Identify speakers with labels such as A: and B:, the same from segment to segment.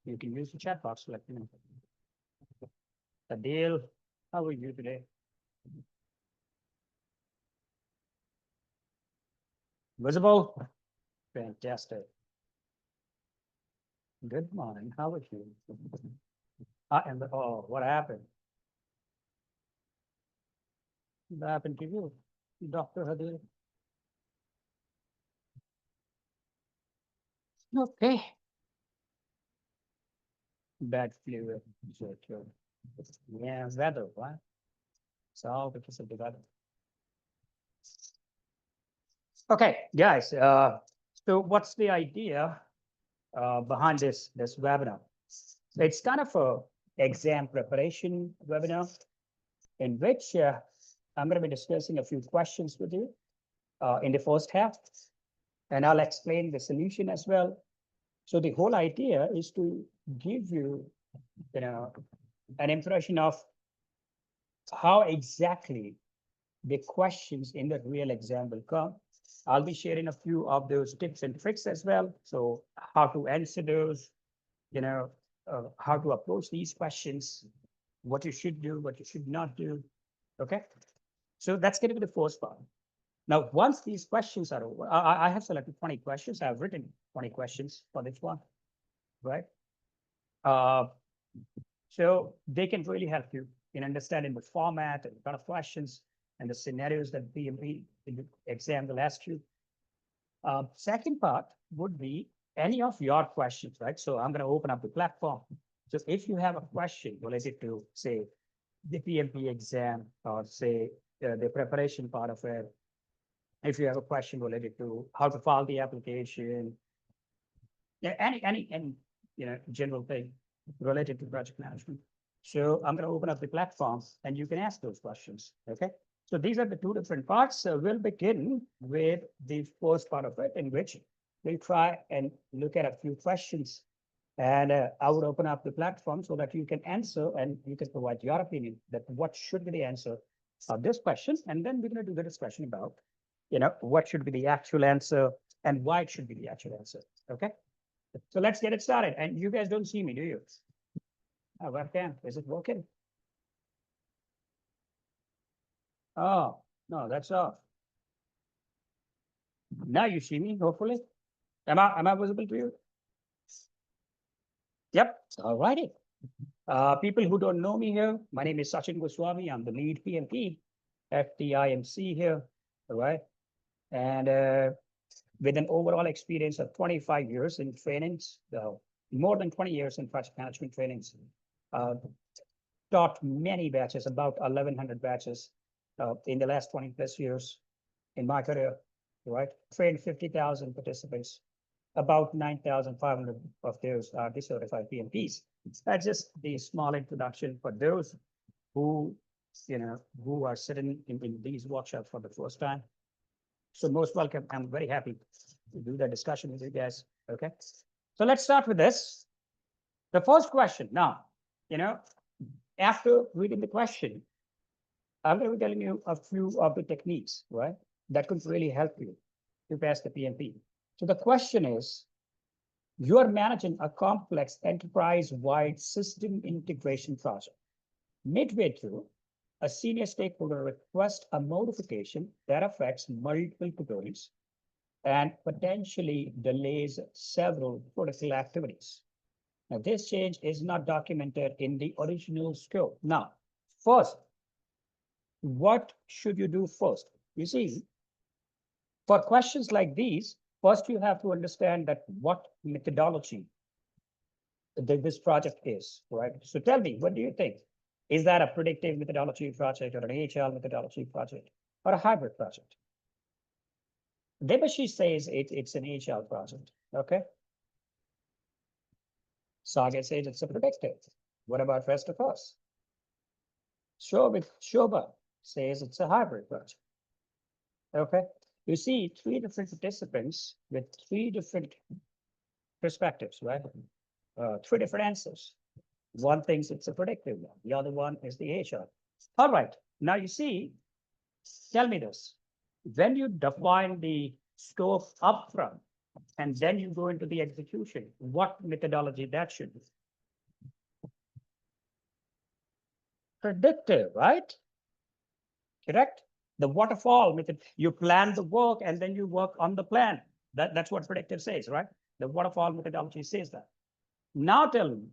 A: you can use the chat box to let me know. Adil, how are you today? Visible? Fantastic. Good morning. How are you? Oh, what happened? What happened to you, Dr. Adil? Okay. Bad flu. Sure. Yeah, weather, right? It's all because of the weather. Okay, guys. So what's the idea behind this webinar? So it's kind of a exam preparation webinar in which I'm going to be discussing a few questions with you in the first half, and I'll explain the solution as well. So the whole idea is to give you, an impression of how exactly the questions in the real exam will come. I'll be sharing a few of those tips and tricks as well. So how to answer those, how to approach these questions, what you should do, what you should not do. Okay. So that's going to be the first part. Now, once these questions are over, I have selected 20 questions. I've written 20 questions for this one, right? So they can really help you in understanding the format and the kind of questions and the scenarios that PMP in the exam will ask you. Second part would be any of your questions, right? So I'm going to open up the platform. So if you have a question related to, say, the PMP exam or say the preparation part of it, if you have a question related to how to file the application, any general thing related to project management. So I'm going to open up the platform and you can ask those questions. Okay. So these are the two different parts. So we'll begin with the first part of it, in which we'll try and look at a few questions. And I would open up the platform so that you can answer and you can provide your opinion that what should be the answer of this question. And then we're going to do the discussion about, what should be the actual answer and why it should be the actual answer. Okay. So let's get it started. And you guys don't see me, do you? Oh, webcam, is it working? Oh, no, that's off. Now you see me, hopefully. Am I visible to you? Yep. All righty. People who don't know me here, my name is Sachin Goswami. I'm the lead PMP at the IMC here. All right. And with an overall experience of 25 years in trainings, more than 20 years in project management trainings, taught many batches, about 1,100 batches in the last 20 plus years in my career, right? Trained 50,000 participants, about 9,500 of those are decertified PMPs. That's just the small introduction for those who, who are sitting in these workshops for the first time. So most welcome. I'm very happy to do the discussion with you guys. Okay. So let's start with this. The first question. Now, after reading the question, I'm going to be telling you a few of the techniques, right, that could really help you to pass the PMP. So the question is, you are managing a complex enterprise-wide system integration project. Midway through, a senior stakeholder requests a modification that affects multiple components and potentially delays several critical activities. Now, this change is not documented in the original scope. Now, first, what should you do first? You see, for questions like these, first you have to understand that what methodology this project is, right? So tell me, what do you think? Is that a predictive methodology project or an AHL methodology project or a hybrid project? Debashi says it's an AHL project, okay? Saga says it's a predictive. What about rest of us? Shobha says it's a hybrid project, okay? You see three different participants with three different perspectives, right? Three different answers. One thinks it's a predictive one. The other one is the HR. All right. Now you see, tell me this. When you define the scope upfront and then you go into the execution, what methodology that should be? predictive, right? Correct? The waterfall method, you plan the work and then you work on the plan. That's what predictive says, right? The waterfall methodology says that. Now tell me,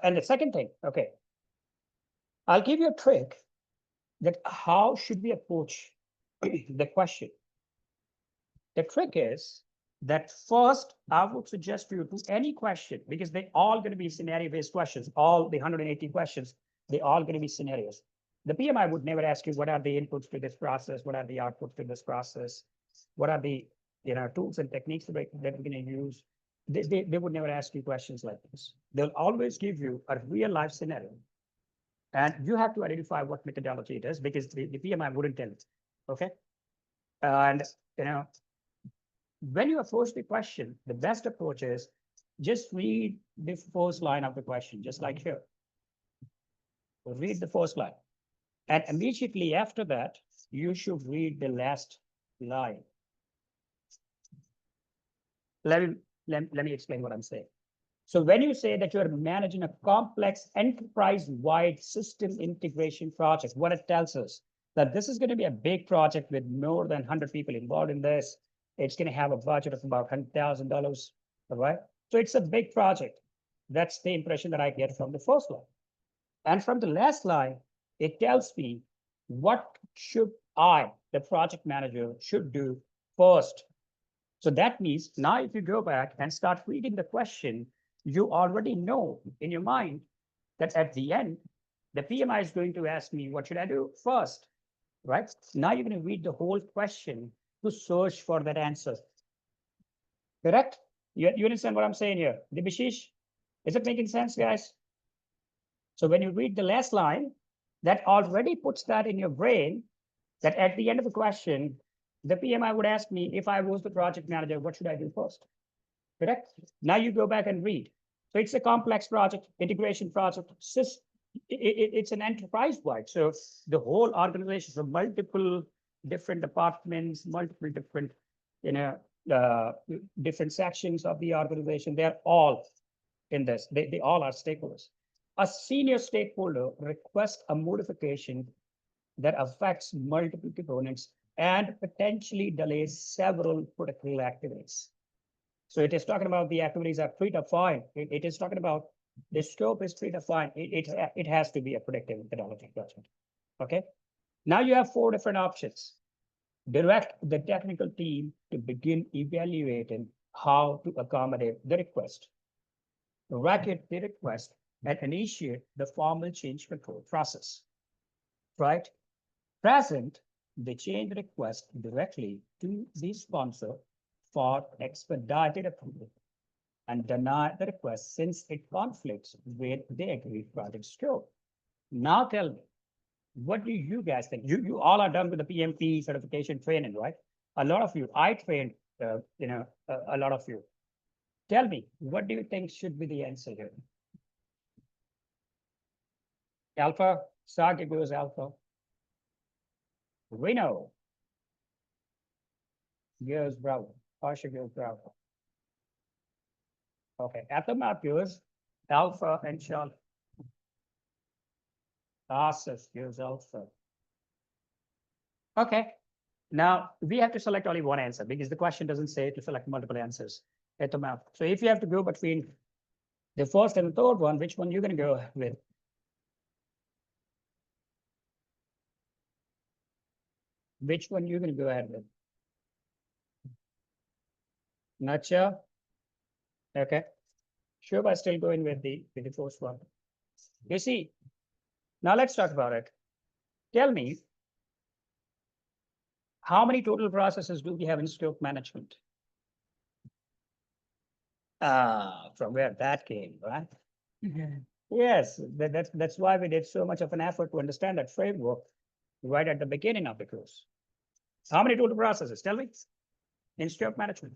A: and the second thing, okay, I'll give you a trick that how should we approach the question. The trick is that first, I would suggest you to any question, because they all going to be scenario-based questions, all the 180 questions, they all going to be scenarios. The PMI would never ask you what are the inputs to this process, what are the outputs to this process, what are the tools and techniques that we're going to use. They would never ask you questions like this. They'll always give you a real life scenario. And you have to identify what methodology it is, because the PMI wouldn't tell it. Okay. And when you approach the question, the best approach is just read the first line of the question, just like here. Read the first line. And immediately after that, you should read the last line. Let me explain what I'm saying. So when you say that you're managing a complex enterprise-wide system integration project, what it tells us that this is going to be a big project with more than 100 people involved in this. It's going to have a budget of about $100,000, all right? So it's a big project. That's the impression that I get from the first line. And from the last line, it tells me what should I, the project manager, should do first. So that means now if you go back and start reading the question, you already know in your mind that at the end, the PMI is going to ask me, what should I do first, right? Now you're going to read the whole question to search for that answer. Correct? You understand what I'm saying here? Debashish, is it making sense, guys? So when you read the last line, that already puts that in your brain that at the end of the question, the PMI would ask me, if I was the project manager, what should I do first? Correct? Now you go back and read. So it's a complex project, integration project. It's an enterprise-wide. So the whole organization, so multiple different departments, multiple different, different sections of the organization, they're all in this. They all are stakeholders. A senior stakeholder requests a modification that affects multiple components and potentially delays several critical activities. So it is talking about the activities are predefined. It is talking about the scope is predefined. It has to be a predictive methodology project. Okay. Now you have 4 different options. Direct the technical team to begin evaluating how to accommodate the request. Racket the request and initiate the formal change control process. Right? Present the change request directly to the sponsor for expedited approval and deny the request since it conflicts with the agreed project scope. Now tell me, what do you guys think? You all are done with the PMP certification training, right? A lot of you, I trained, a lot of you. Tell me, what do you think should be the answer here? Alpha, Saga goes Alpha. Reno goes Bravo. Pasha goes Bravo. Okay, at the map goes Alpha and Charlie. Asif goes Alpha. Okay, now we have to select only one answer because the question doesn't say to select multiple answers at the map. So if you have to go between the first and the third one, which one you're going to go with? Which one you're going to go ahead with? Not sure. Okay. Sure, but still going with the first one. You see, now let's talk about it. Tell me, how many total processes do we have in scope management? From where that came, right? Yes, that's why we did so much of an effort to understand that framework right at the beginning of the course. How many total processes? Tell me, in scope management.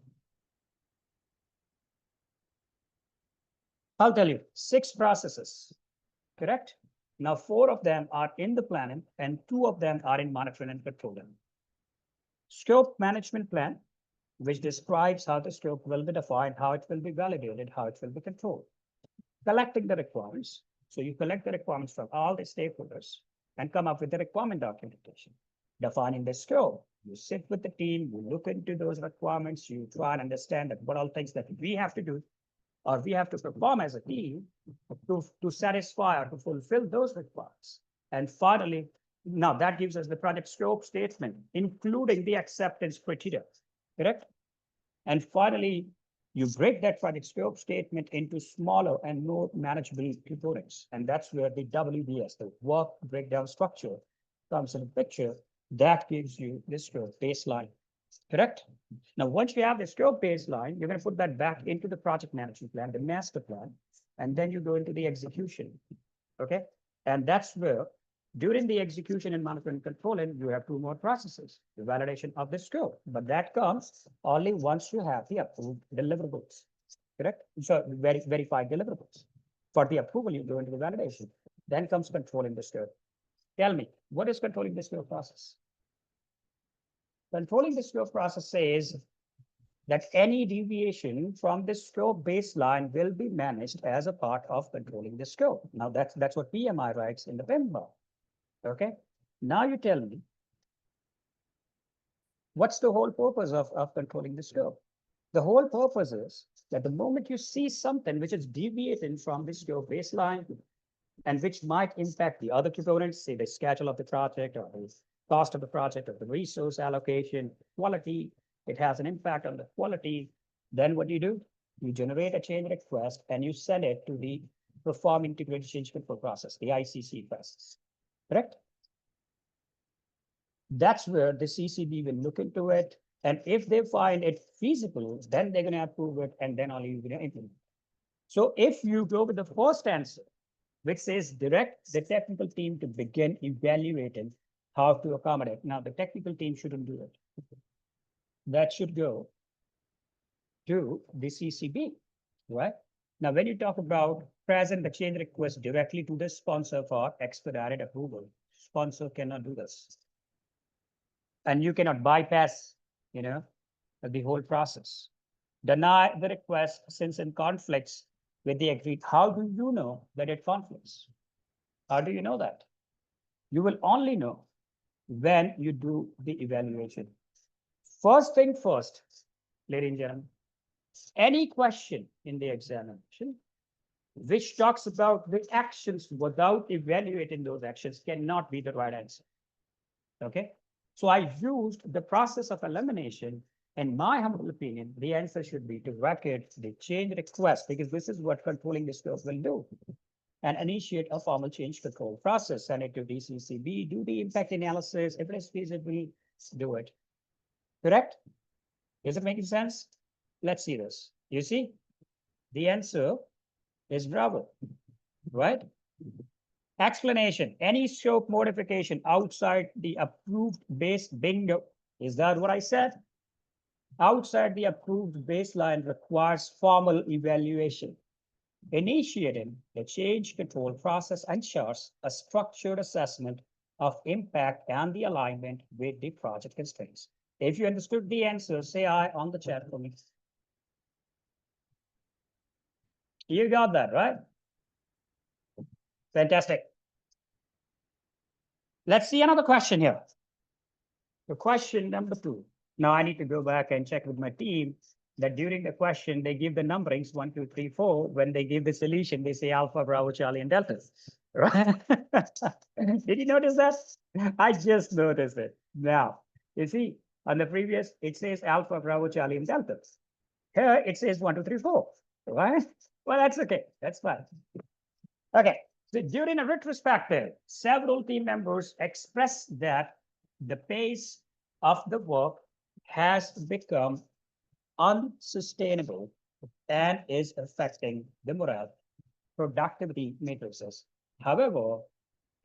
A: I'll tell you, 6 processes, correct? Now, 4 of them are in the planning and 2 of them are in monitoring and controlling. Scope management plan, which describes how the scope will be defined, how it will be validated, how it will be controlled. Collecting the requirements. So you collect the requirements from all the stakeholders and come up with the requirement documentation, defining the scope. You sit with the team, you look into those requirements, you try and understand that what all things that we have to do or we have to perform as a team to satisfy or to fulfill those requirements. And finally, now that gives us the project scope statement, including the acceptance criteria, correct? And finally, you break that project scope statement into smaller and more manageable components. And that's where the WBS, the work breakdown structure, comes in the picture. That gives you the scope baseline, correct? Now, once you have the scope baseline, you're going to put that back into the project management plan, the master plan, and then you go into the execution, okay? And that's where during the execution and management controlling, you have two more processes, the validation of the scope, but that comes only once you have the approved deliverables, correct? So verified deliverables. For the approval, you go into the validation. Then comes controlling the scope. Tell me, what is controlling the scope process? Controlling the scope process says that any deviation from the scope baseline will be managed as a part of controlling the scope. Now that's what PMI writes in the PMBOK. Okay. Now you tell me, what's the whole purpose of controlling the scope? The whole purpose is that the moment you see something which is deviating from the scope baseline and which might impact the other components, say the schedule of the project or the cost of the project or the resource allocation, quality, it has an impact on the quality, then what do? You generate a change request and you send it to the Perform Integrated Change Control process, the ICC process, correct? That's where the CCB will look into it. And if they find it feasible, then they're going to approve it and then only you're going to implement. So if you go with the first answer, which says direct the technical team to begin evaluating how to accommodate. Now, the technical team shouldn't do it. That should go to the CCB, right? Now, when you talk about present the change request directly to the sponsor for expedited approval, sponsor cannot do this. And you cannot bypass, the whole process. Deny the request since it conflicts with the agreed. How do you know that it conflicts? How do you know that? You will only know when you do the evaluation. First thing first, ladies and gentlemen, any question in the examination which talks about the actions without evaluating those actions cannot be the right answer. Okay? So I used the process of elimination. In my humble opinion, the answer should be to record the change request, because this is what controlling the scope will do. And initiate a formal change control process, send it to DCCB, do the impact analysis. If it is feasible, do it. Correct? Is it making sense? Let's see this. You see, the answer is bravo, right? Explanation, any scope modification outside the approved base, bingo. Is that what I said? Outside the approved baseline requires formal evaluation. Initiating the change control process ensures a structured assessment of impact and the alignment with the project constraints. If you understood the answer, say aye on the chat for me. You got that, right? Fantastic. Let's see another question here. The question number 2. Now I need to go back and check with my team that during the question, they give the numberings 1, 2, 3, 4. When they give the solution, they say Alpha, Bravo, Charlie, and Delta. Right? Did you notice that? I just noticed it. Now, you see, on the previous, it says Alpha, Bravo, Charlie, and Delta. Here, it says 1, 2, 3, 4. Right? Well, that's okay. That's fine. Okay. So during a retrospective, several team members expressed that the pace of the work has become unsustainable and is affecting the morale, productivity matrices. However,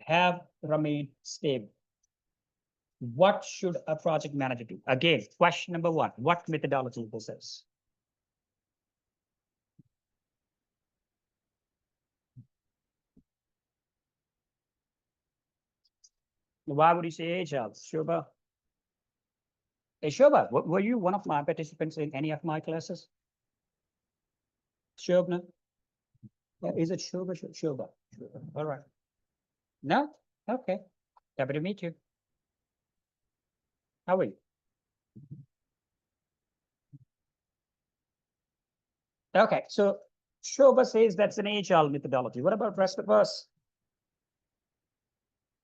A: have remained stable. What should a project manager do? Again, question number 1, what methodology this is? Why would you say agile? Shobha? Hey, Shobha, were you one of my participants in any of my classes? Shobha? Is it Shoba? Shoba. All right. No? Okay. Happy to meet you. How are you? Okay, so Shoba says that's an agile methodology. What about rest of us?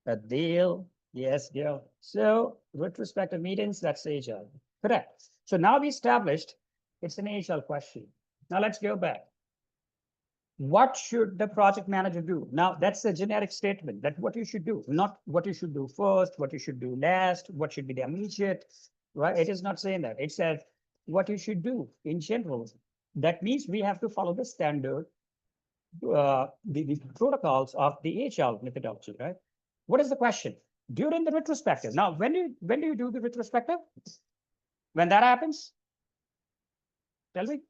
A: A deal. Yes, deal. So retrospective meetings, that's agile. Correct. So now we established it's an agile question. Now let's go back. What should the project manager do? Now that's a generic statement. That's what you should do, not what you should do first, what you should do last, what should be the immediate, right? It is not saying that. It says what you should do in general. That means we have to follow the standard, the protocols of the agile methodology, right? What is the question? During the retrospective. Now, when do you do the retrospective? When that happens, tell me.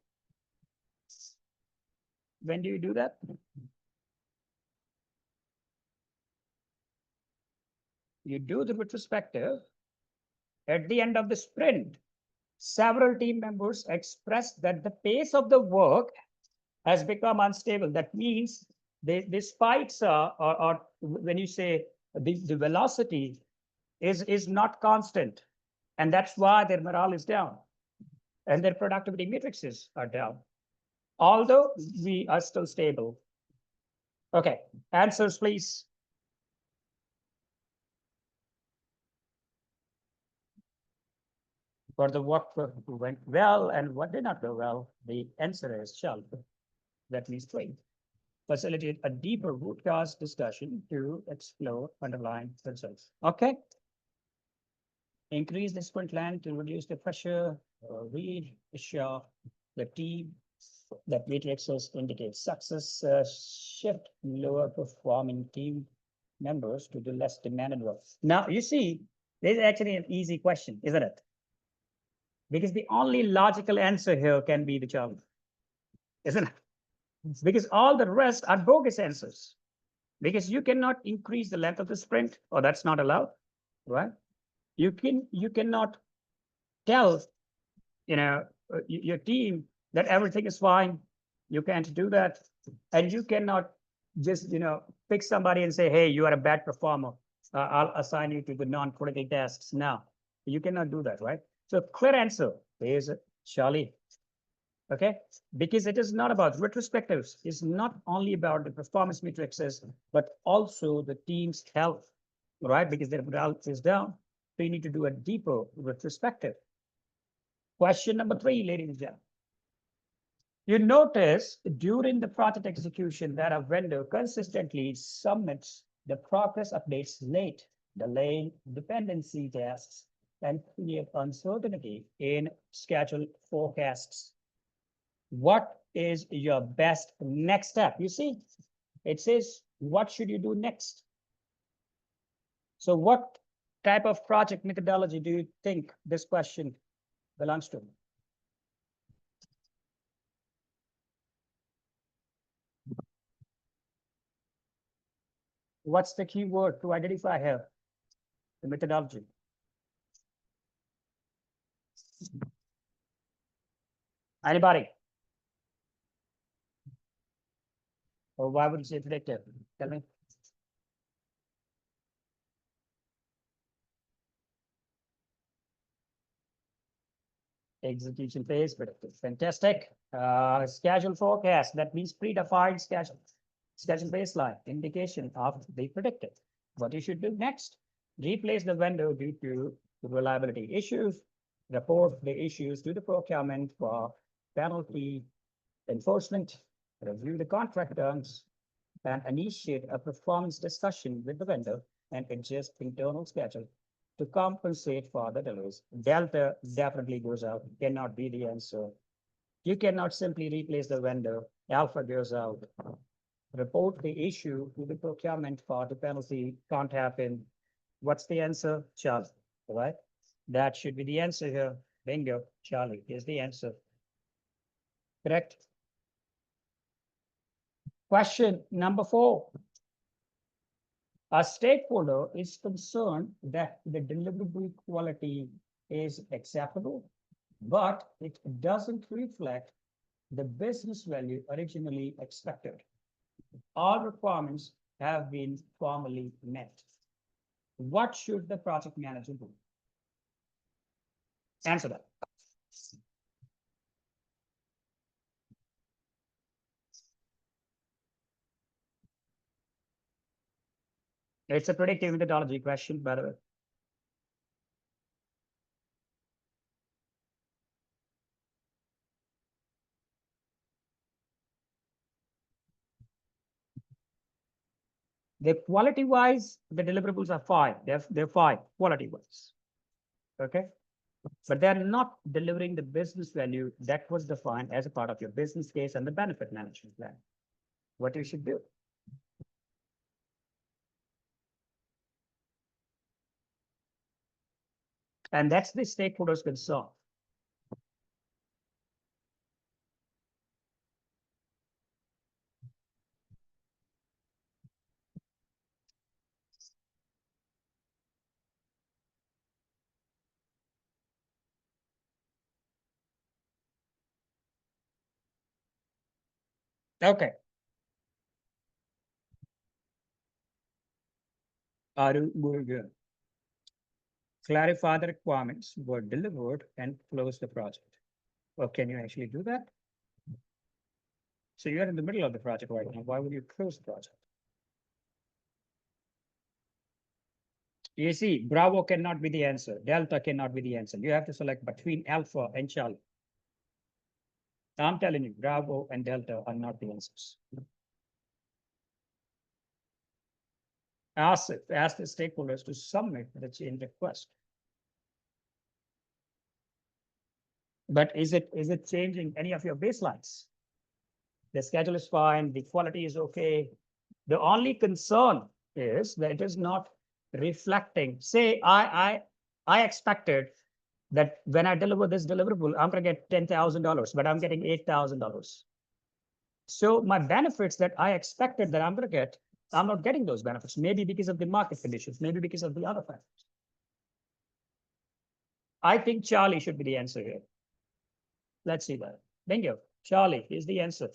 A: When do you do that? You do the retrospective at the end of the sprint. Several team members expressed that the pace of the work has become unstable. That means the spikes or when you say the velocity is not constant. And that's why their morale is down and their productivity matrices are down. Although we are still stable. Okay, answers, please. For the work went well and what did not go well, the answer is shall. That means three. Facilitate a deeper root cause discussion to explore underlying concerns. Okay. Increase the sprint length to reduce the pressure, reassure the team that matrices indicate success, shift lower performing team members to do less demanded work. Now, you see, this is actually an easy question, isn't it? Because the only logical answer here can be the child, isn't it? Because all the rest are bogus answers. Because you cannot increase the length of the sprint, or that's not allowed, right? You cannot tell your team that everything is fine. You can't do that, and you cannot just pick somebody and say, hey, you are a bad performer. I'll assign you to the non-critical tasks now. You cannot do that, right? So clear answer is Charlie. Okay, because it is not about retrospectives. It's not only about the performance matrices, but also the team's health, right? Because their morale is down. So you need to do a deeper retrospective. Question number 3, ladies and gentlemen. You notice during the project execution that a vendor consistently submits the progress updates late, delaying dependency tasks and create uncertainty in schedule forecasts. What is your best next step? You see, it says, what should you do next? So what type of project methodology do you think this question belongs to? What's the key word to identify here? The methodology. Anybody? Or why would you say predictive? Tell me. Execution phase, predictive. Fantastic. Schedule forecast. That means predefined schedule. Schedule baseline, indication of the predicted. What you should do next? Replace the vendor due to reliability issues. Report the issues to the procurement for penalty enforcement. Review the contract terms and initiate a performance discussion with the vendor and adjust internal schedule to compensate for the delays. Delta definitely goes out, cannot be the answer. You cannot simply replace the vendor. Alpha goes out. Report the issue to the procurement for the penalty can't happen. What's the answer? Charlie, right? That should be the answer here. Bingo, Charlie is the answer. Correct? Question number 4. A stakeholder is concerned that the deliverable quality is acceptable, but it doesn't reflect the business value originally expected. All requirements have been formally met. What should the project manager do? Answer that. It's a predictive methodology question, by the way. The quality-wise, the deliverables are fine. They're fine quality-wise. Okay. But they're not delivering the business value that was defined as a part of your business case and the benefit management plan. What you should do. And that's the stakeholders' concern. Okay. Aru Murugan. Clarify the requirements were delivered and close the project. Well, can you actually do that? So you're in the middle of the project right now. Why would you close the project? You see, Bravo cannot be the answer. Delta cannot be the answer. You have to select between Alpha and Charlie. I'm telling you, Bravo and Delta are not the answers. Ask the stakeholders to submit the change request. But is it changing any of your baselines? The schedule is fine, the quality is okay. The only concern is that it is not reflecting. Say I expected that when I deliver this deliverable, I'm going to get $10,000, but I'm getting $8,000. So my benefits that I expected that I'm going to get, I'm not getting those benefits. Maybe because of the market conditions, maybe because of the other factors. I think Charlie should be the answer here. Let's see that. Bingo. Charlie is the answer.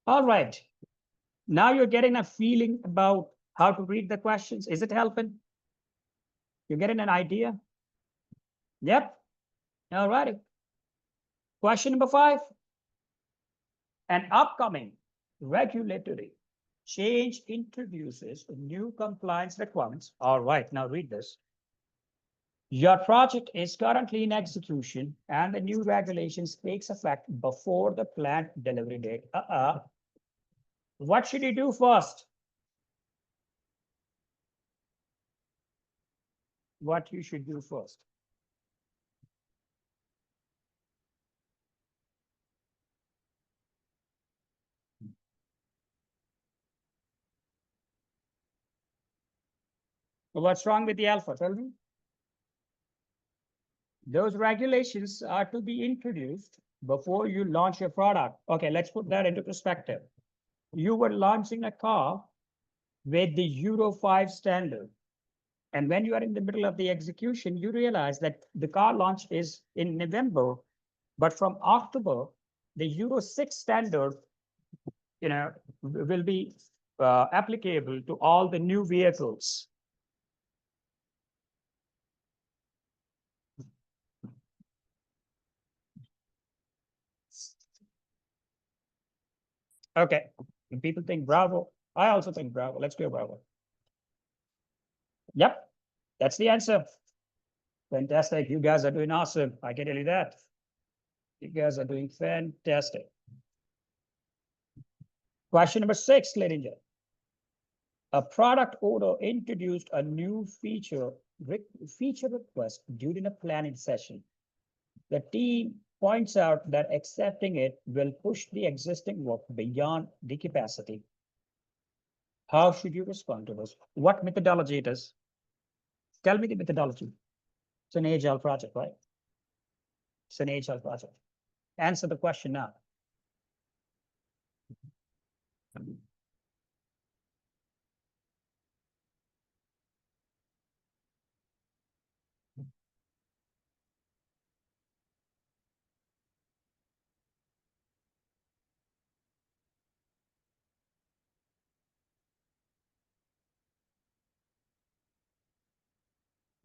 A: All right. Now you're getting a feeling about how to read the questions. Is it helping? You're getting an idea? Yep. All righty. Question number 5. An upcoming regulatory change introduces new compliance requirements. All right, now read this. Your project is currently in execution and the new regulations takes effect before the planned delivery date. What should you do first? What you should do first? What's wrong with the alpha? Tell me. Those regulations are to be introduced before you launch your product. Okay, let's put that into perspective. You were launching a car with the Euro 5 standard. And when you are in the middle of the execution, you realize that the car launch is in November, but from October, the Euro 6 standard, will be applicable to all the new vehicles. Okay, when people think Bravo, I also think Bravo. Let's go Bravo. Yep, that's the answer. Fantastic. You guys are doing awesome. I can tell you that. You guys are doing fantastic. Question number 6, ladies and gentlemen. A product owner introduced a new feature request during a planning session. The team points out that accepting it will push the existing work beyond the capacity. How should you respond to this? What methodology it is? Tell me the methodology. It's an agile project, right? It's an agile project. Answer the question now.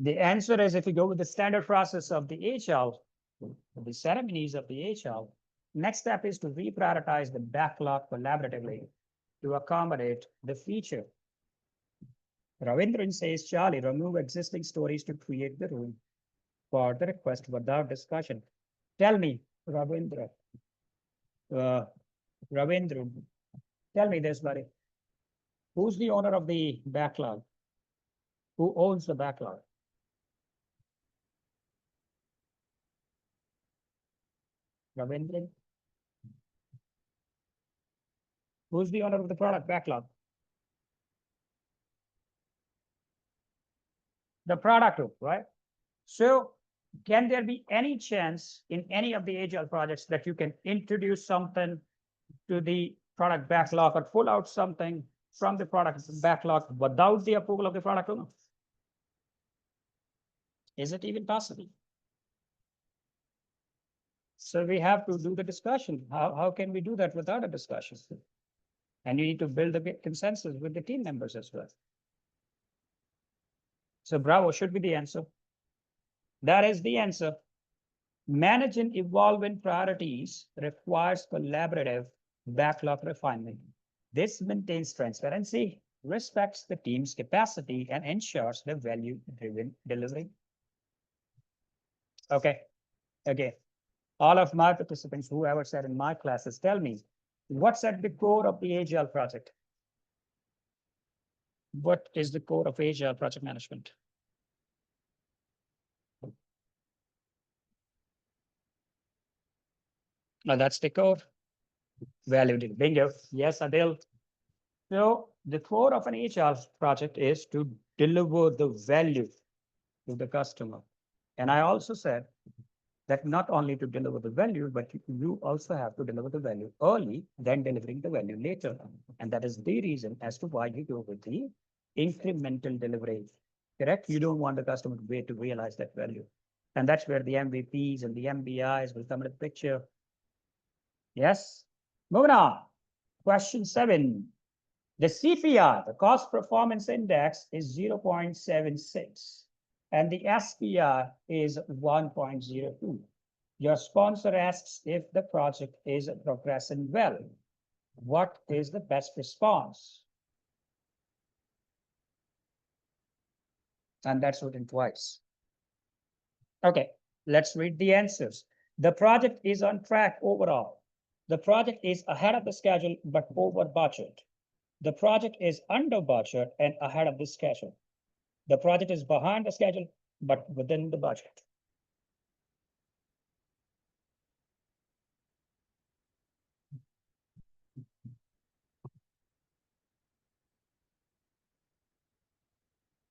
A: The answer is, if you go with the standard process of the HL, the ceremonies of the HL, next step is to reprioritize the backlog collaboratively to accommodate the feature. Ravindran says, Charlie, remove existing stories to create the room for the request without discussion. Tell me, Ravindra, Ravindran, tell me this, buddy. Who's the owner of the backlog? Who owns the backlog? Ravindran? Who's the owner of the product backlog? The product group, right? So can there be any chance in any of the agile projects that you can introduce something to the product backlog or pull out something from the product backlog without the approval of the product owner? Is it even possible? So we have to do the discussion. How can we do that without a discussion? And you need to build a consensus with the team members as well. So Bravo should be the answer. That is the answer. Managing evolving priorities requires collaborative backlog refinement. This maintains transparency, respects the team's capacity, and ensures the value-driven delivery. Okay, again, all of my participants, whoever sat in my classes, tell me, what's at the core of the Agile project? What is the core of Agile project management? Now that's the core. Value delivery. Bingo. Yes, Adil. So the core of an Agile project is to deliver the value to the customer. And I also said that not only to deliver the value, but you also have to deliver the value early, then delivering the value later. And that is the reason as to why you go with the incremental delivery. Correct? You don't want the customer to wait to realize that value. And that's where the MVPs and the MBIs will come into the picture. Yes. Moving on. Question 7. The CPI, the cost performance index, is 0.76 and the SPI is 1.02. Your sponsor asks if the project is progressing well. What is the best response? And that's written twice. Okay, let's read the answers. The project is on track overall. The project is ahead of the schedule, but over budget. The project is under budget and ahead of the schedule. The project is behind the schedule, but within the budget.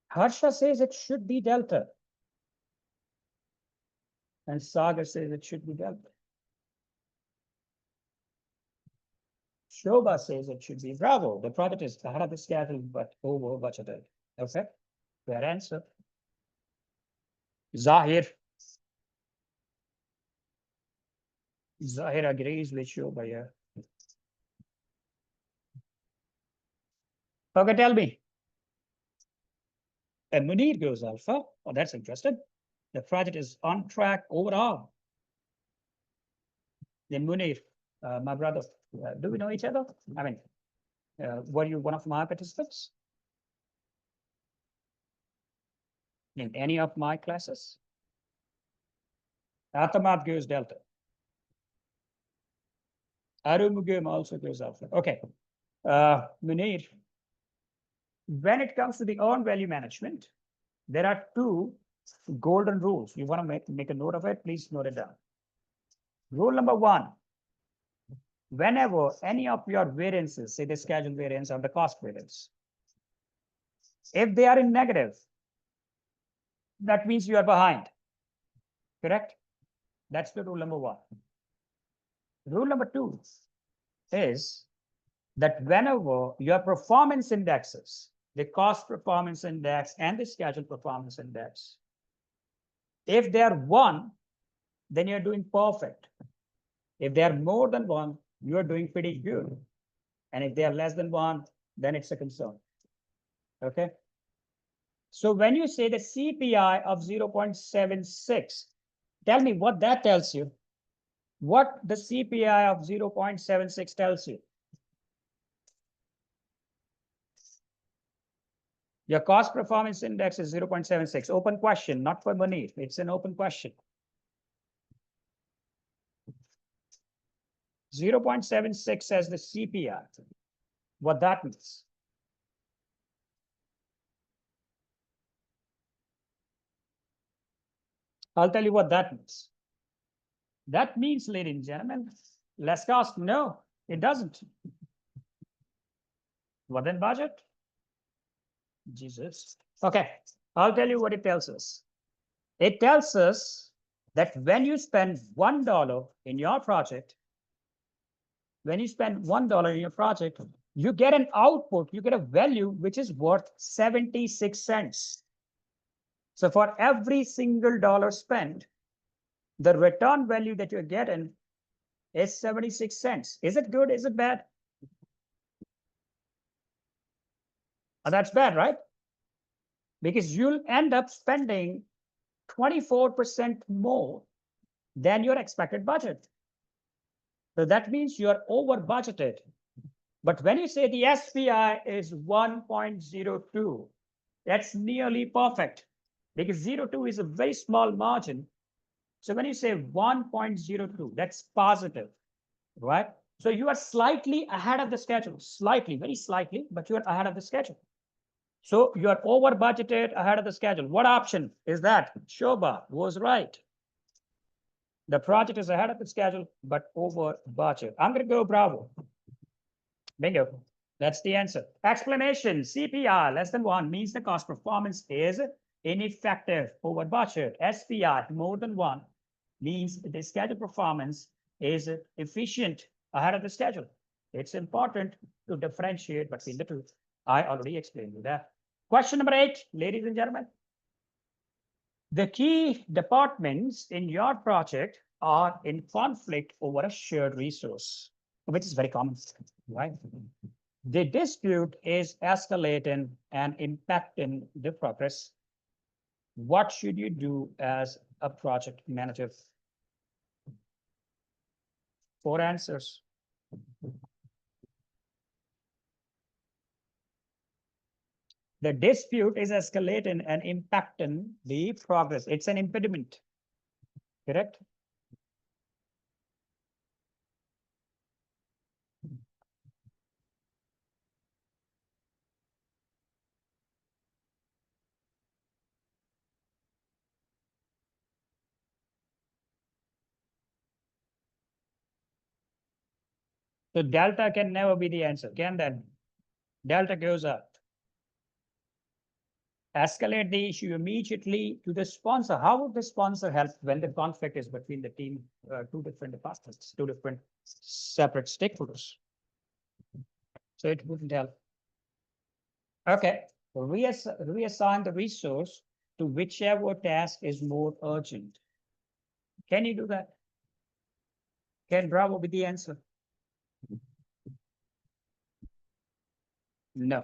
A: Harsha says it should be Delta. And Sagar says it should be Delta. Shobha says it should be Bravo. The project is ahead of the schedule, but over budgeted. Okay, fair answer. Zahir. Zahir agrees with Shobha here. Okay, tell me. And Munir goes Alpha. Oh, that's interesting. The project is on track overall. Then Munir, my brother, do we know each other? I mean, were you one of my participants in any of my classes? Atamat goes Delta. Arumugum also goes Alpha. Okay. Munir, when it comes to the earned value management, there are two golden rules. You want to make a note of it? Please note it down. Rule number 1. Whenever any of your variances, say the schedule variance or the cost variance, if they are in negative, that means you are behind. Correct? That's the rule number 1. Rule number 2 is that whenever your performance indexes, the cost performance index and the schedule performance index, if they are 1, then you're doing perfect. If they are more than 1, you're doing pretty good. And if they are less than 1, then it's a concern. Okay. So when you say the CPI of 0.76, tell me what that tells you. What the CPI of 0.76 tells you. Your cost performance index is 0.76. Open question, not for money. It's an open question. 0.76 as the CPI. What that means. I'll tell you what that means. That means, ladies and gentlemen, less cost. No, it doesn't. What then budget? Jesus. Okay, I'll tell you what it tells us. It tells us that when you spend $1 in your project, when you spend $1 in your project, you get an output, you get a value which is worth 76 cents. So for every single dollar spent, the return value that you're getting is 76 cents. Is it good? Is it bad? That's bad, right? Because you'll end up spending 24% more than your expected budget. So that means you're over budgeted. But when you say the SPI is 1.02, that's nearly perfect because 0.2 is a very small margin. So when you say 1.02, that's positive, right? So you are slightly ahead of the schedule, slightly, very slightly, but you are ahead of the schedule. So you are over budgeted ahead of the schedule. What option is that? Shobha was right. The project is ahead of the schedule, but over budget. I'm going to go bravo. Bingo. That's the answer. Explanation, CPI less than 1 means the cost performance is ineffective over budget. SPI more than 1 means the schedule performance is efficient ahead of the schedule. It's important to differentiate between the two. I already explained you that. Question number 8, ladies and gentlemen. The key departments in your project are in conflict over a shared resource, which is very common, right? The dispute is escalating and impacting the progress. What should you do as a project manager? 4 answers. The dispute is escalating and impacting the progress. It's an impediment, correct? So delta can never be the answer, can that? Delta goes up. Escalate the issue immediately to the sponsor. How would the sponsor help when the conflict is between the team, 2 different departments, 2 different separate stakeholders? So it wouldn't help. Okay, reassign the resource to whichever task is more urgent. Can you do that? Can Bravo be the answer? No.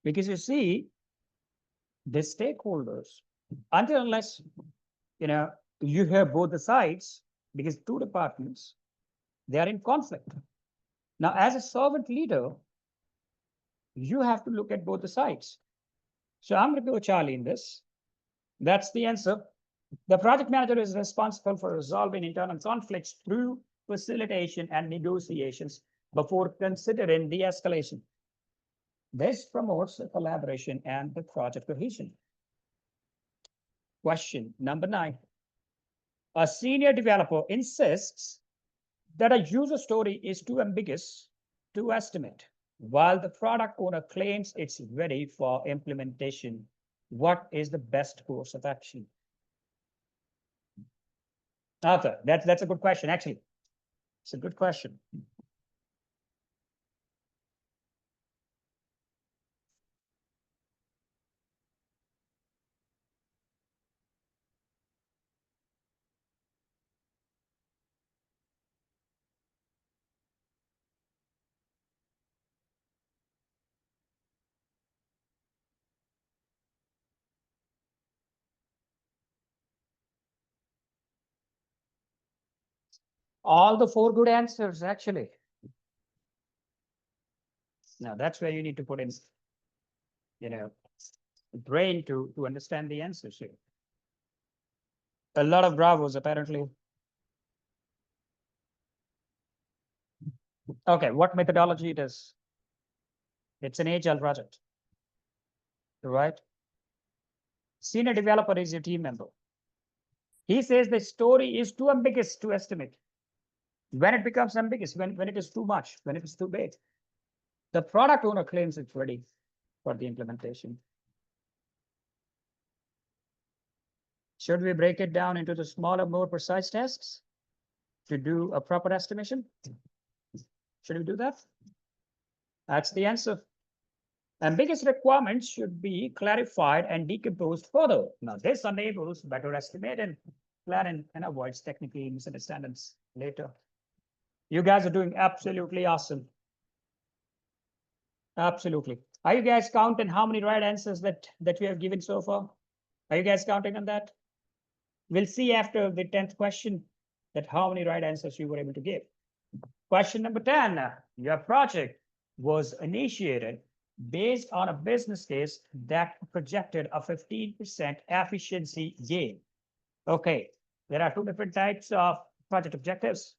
A: Because you see, the stakeholders, until unless you hear both the sides, because 2 departments, they are in conflict. Now, as a servant leader, you have to look at both the sides. So I'm going to go Charlie in this. That's the answer. The project manager is responsible for resolving internal conflicts through facilitation and negotiations before considering de-escalation. This promotes collaboration and the project cohesion. Question number 9. A senior developer insists that a user story is too ambiguous to estimate, while the product owner claims it's ready for implementation. What is the best course of action? Arthur, that's a good question, actually. It's a good question. All the 4 good answers, actually. Now that's where you need to put in, you know, brain to understand the answers here. A lot of bravos, apparently. Okay, what methodology it is? It's an agile project, right? Senior developer is your team member. He says the story is too ambiguous to estimate. When it becomes ambiguous, when it is too much, when it is too big, the product owner claims it's ready for the implementation. Should we break it down into the smaller, more precise tasks to do a proper estimation? Should we do that? That's the answer. Ambiguous requirements should be clarified and decomposed further. Now, this enables better estimating, planning, and avoids technical misunderstandings later. You guys are doing absolutely awesome. Absolutely. Are you guys counting how many right answers that we have given so far? Are you guys counting on that? We'll see after the 10th question that how many right answers you were able to give. Question number 10. Your project was initiated based on a business case that projected a 15% efficiency gain. Okay, there are 2 different types of project objectives,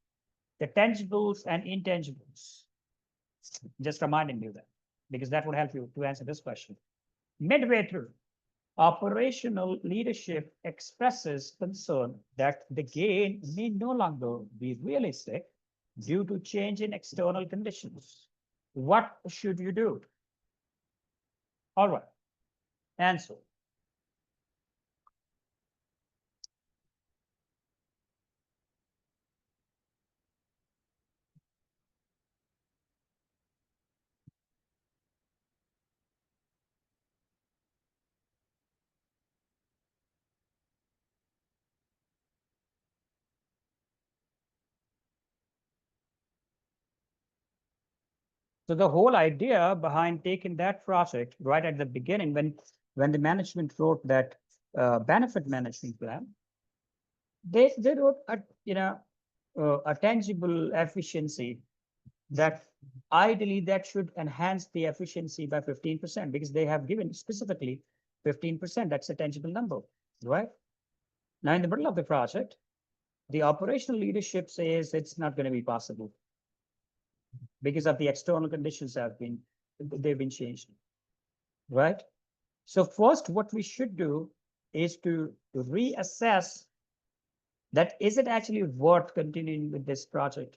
A: the tangibles and intangibles. Just reminding you that, because that would help you to answer this question. Midway through, operational leadership expresses concern that the gain may no longer be realistic due to change in external conditions. What should you do? All right, answer. So the whole idea behind taking that project right at the beginning, when the management wrote that benefit management plan, they wrote a tangible efficiency that ideally that should enhance the efficiency by 15%, because they have given specifically 15%. That's a tangible number, right? Now, in the middle of the project, the operational leadership says it's not going to be possible because of the external conditions they've been changed, right? So first, what we should do is to reassess that is it actually worth continuing with this project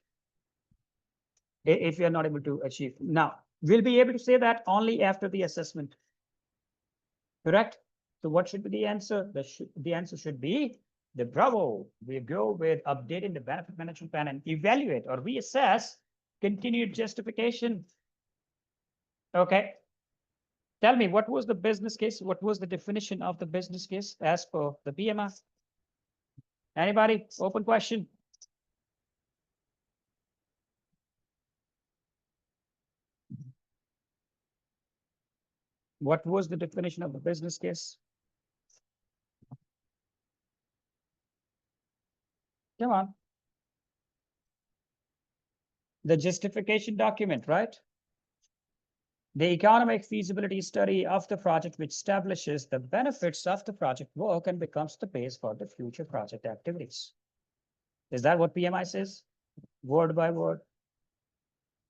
A: if you're not able to achieve. Now, we'll be able to say that only after the assessment, correct? So what should be the answer? The answer should be the bravo. We go with updating the benefit management plan and evaluate or reassess continued justification. Okay. Tell me, what was the business case? What was the definition of the business case as per the PMI? Anybody? Open question. What was the definition of the business case? Come on. The justification document, right? The economic feasibility study of the project, which establishes the benefits of the project work and becomes the base for the future project activities. Is that what PMI says? Word by word.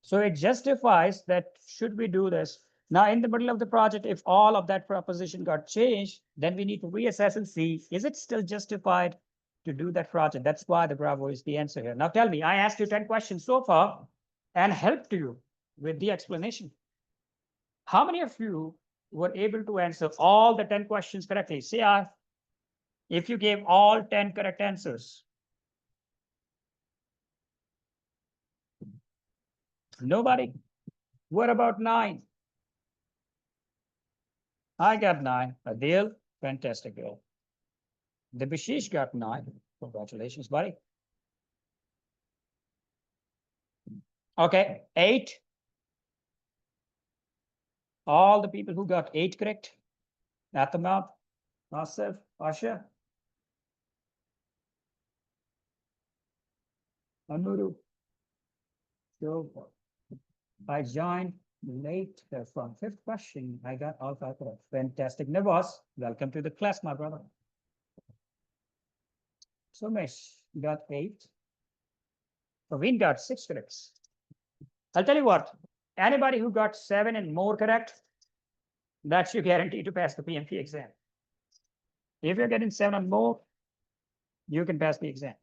A: So it justifies that should we do this? Now, in the middle of the project, if all of that proposition got changed, then we need to reassess and see, is it still justified to do that project? That's why the Bravo is the answer here. Now tell me, I asked you 10 questions so far and helped you with the explanation. How many of you were able to answer all the 10 questions correctly? Say if you gave all 10 correct answers. Nobody? What about 9? I got 9. Adil, fantastic girl. The Bishish got 9. Congratulations, buddy. Okay, 8. All the people who got 8 correct at the mouth. Asif, Asha. Amuru. So I joined late from fifth question. I got all five correct. Fantastic. Navas, welcome to the class, my brother. Somesh got 8. Praveen got 6 corrects. I'll tell you what, anybody who got 7 and more correct, that's your guarantee to pass the PMP exam. If you're getting 7 or more, you can pass the exam.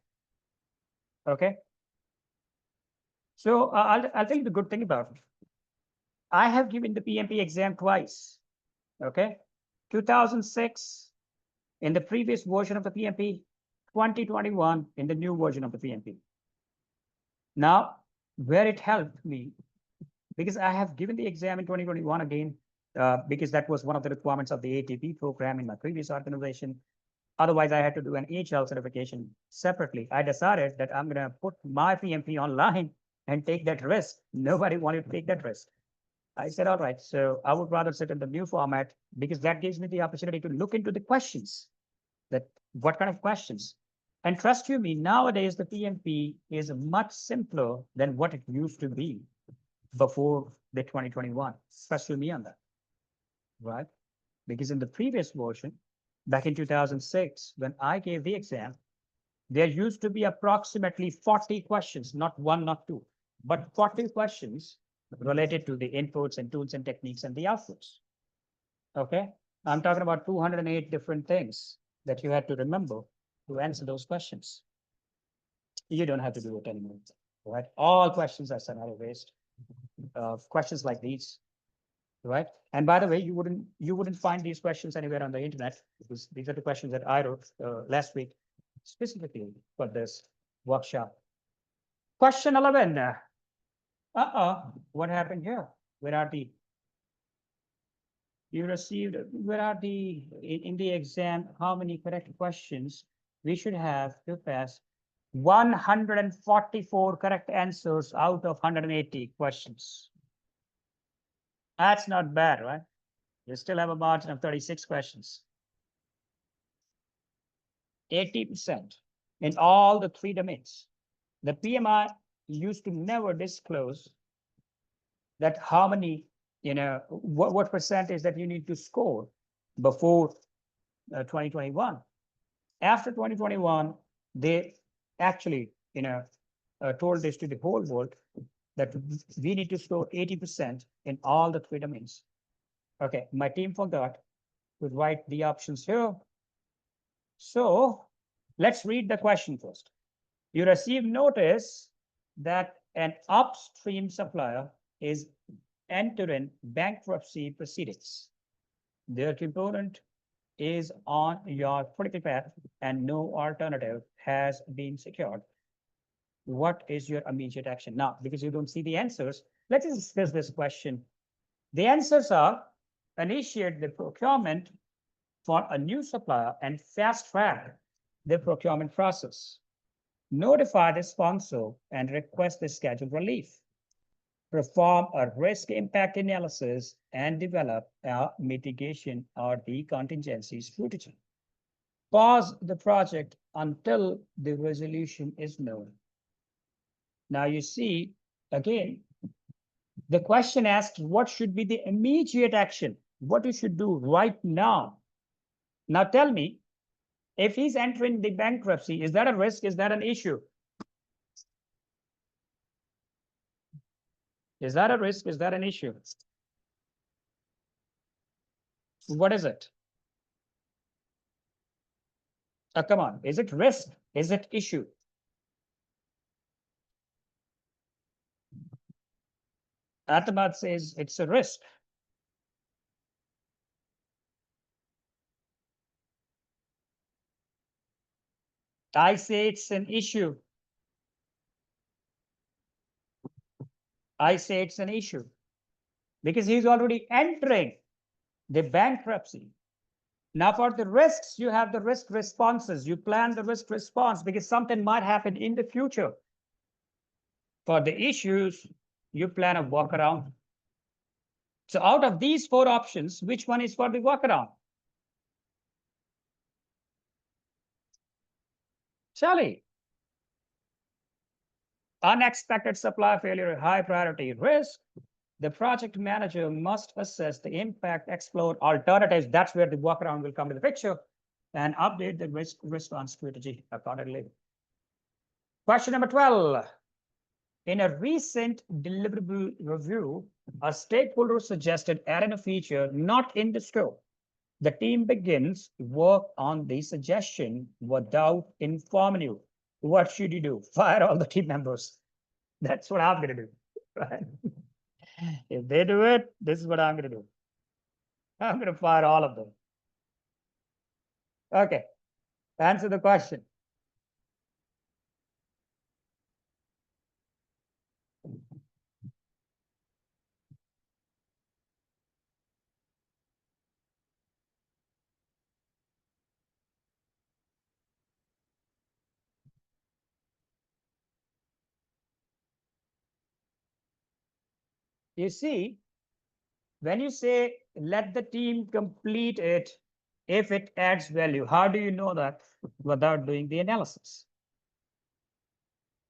A: Okay. So I'll tell you the good thing about it. I have given the PMP exam twice. Okay. 2006 in the previous version of the PMP, 2021 in the new version of the PMP. Now, where it helped me, because I have given the exam in 2021 again, because that was one of the requirements of the ATP program in my previous organization. Otherwise, I had to do an HL certification separately. I decided that I'm going to put my PMP online and take that risk. Nobody wanted to take that risk. I said, all right, so I would rather sit in the new format because that gives me the opportunity to look into the questions, that what kind of questions. And trust you me, nowadays the PMP is much simpler than what it used to be before the 2021. Trust you me on that, right? Because in the previous version, back in 2006, when I gave the exam, there used to be approximately 40 questions, not one, not two, but 40 questions related to the inputs and tools and techniques and the outputs. Okay. I'm talking about 208 different things that you had to remember to answer those questions. You don't have to do it anymore, right? All questions are scenario based. Questions like these, right? And by the way, you wouldn't find these questions anywhere on the internet because these are the questions that I wrote last week specifically for this workshop. Question 11. What happened here? Where are the you received? Where are the in the exam? How many correct questions we should have to pass? 144 correct answers out of 180 questions. That's not bad, right? You still have a margin of 36 questions. 80% in all the 3 domains. The PMI used to never disclose that how many, what percentage that you need to score before 2021. After 2021, they actually, told this to the whole world that we need to score 80% in all the 3 domains. Okay, my team forgot to write the options here. So let's read the question first. You receive notice that an upstream supplier is entering bankruptcy proceedings. Their component is on your critical path and no alternative has been secured. What is your immediate action? Now, because you don't see the answers, let's discuss this question. The answers are initiate the procurement for a new supplier and fast track the procurement process. Notify the sponsor and request the scheduled relief. Perform a risk impact analysis and develop a mitigation or the contingency strategy. Pause the project until the resolution is known. Now you see, again, the question asks what should be the immediate action? What you should do right now? Now tell me, if he's entering the bankruptcy, is that a risk? Is that an issue? Is that a risk? Is that an issue? What is it? Come on, is it risk? Is it issue? Atamat says it's a risk. I say it's an issue. I say it's an issue because he's already entering the bankruptcy. Now, for the risks, you have the risk responses. You plan the risk response because something might happen in the future. For the issues, you plan a workaround. So out of these 4 options, which one is for the workaround? Charlie. Unexpected supply failure, high priority risk. The project manager must assess the impact, explore alternatives. That's where the workaround will come to the picture, and update the risk response strategy accordingly. Question number 12. In a recent deliverable review, a stakeholder suggested adding a feature not in the scope. The team begins work on the suggestion without informing you. What should you do? Fire all the team members. That's what I'm going to do. Right? If they do it, this is what I'm going to do. I'm going to fire all of them. Okay. Answer the question. You see, when you say let the team complete it if it adds value, how do you know that without doing the analysis?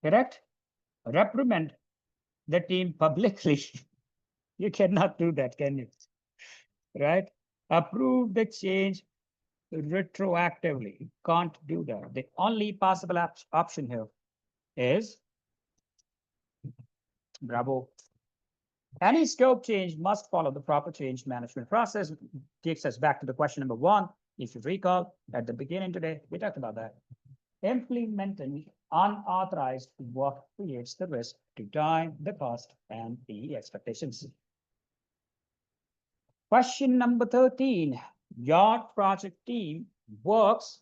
A: Correct? Reprimand the team publicly. You cannot do that, can you? Right? Approve the change retroactively. You can't do that. The only possible option here is bravo. Any scope change must follow the proper change management process. Takes us back to the question number 1. If you recall, at the beginning today, we talked about that. Implementing unauthorized work creates the risk to time, the cost, and the expectations. Question number 13. Your project team works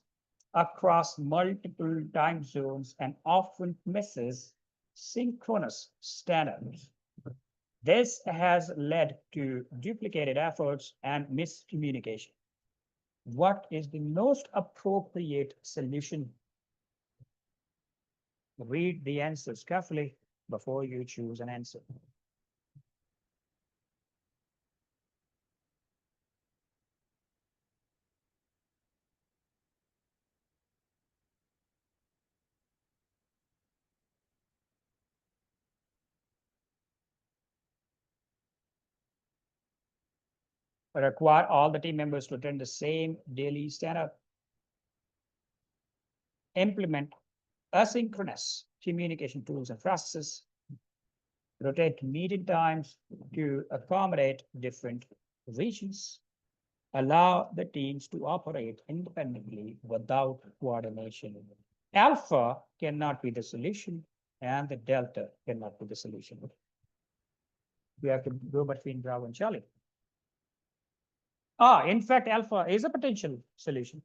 A: across multiple time zones and often misses synchronous stand-ups. This has led to duplicated efforts and miscommunication. What is the most appropriate solution? Read the answers carefully before you choose an answer. Require all the team members to attend the same daily stand-up. Implement asynchronous communication tools and processes. Rotate meeting times to accommodate different regions. Allow the teams to operate independently without coordination. Alpha cannot be the solution, and the delta cannot be the solution. We have to go between Bravo and Charlie. In fact, alpha is a potential solution.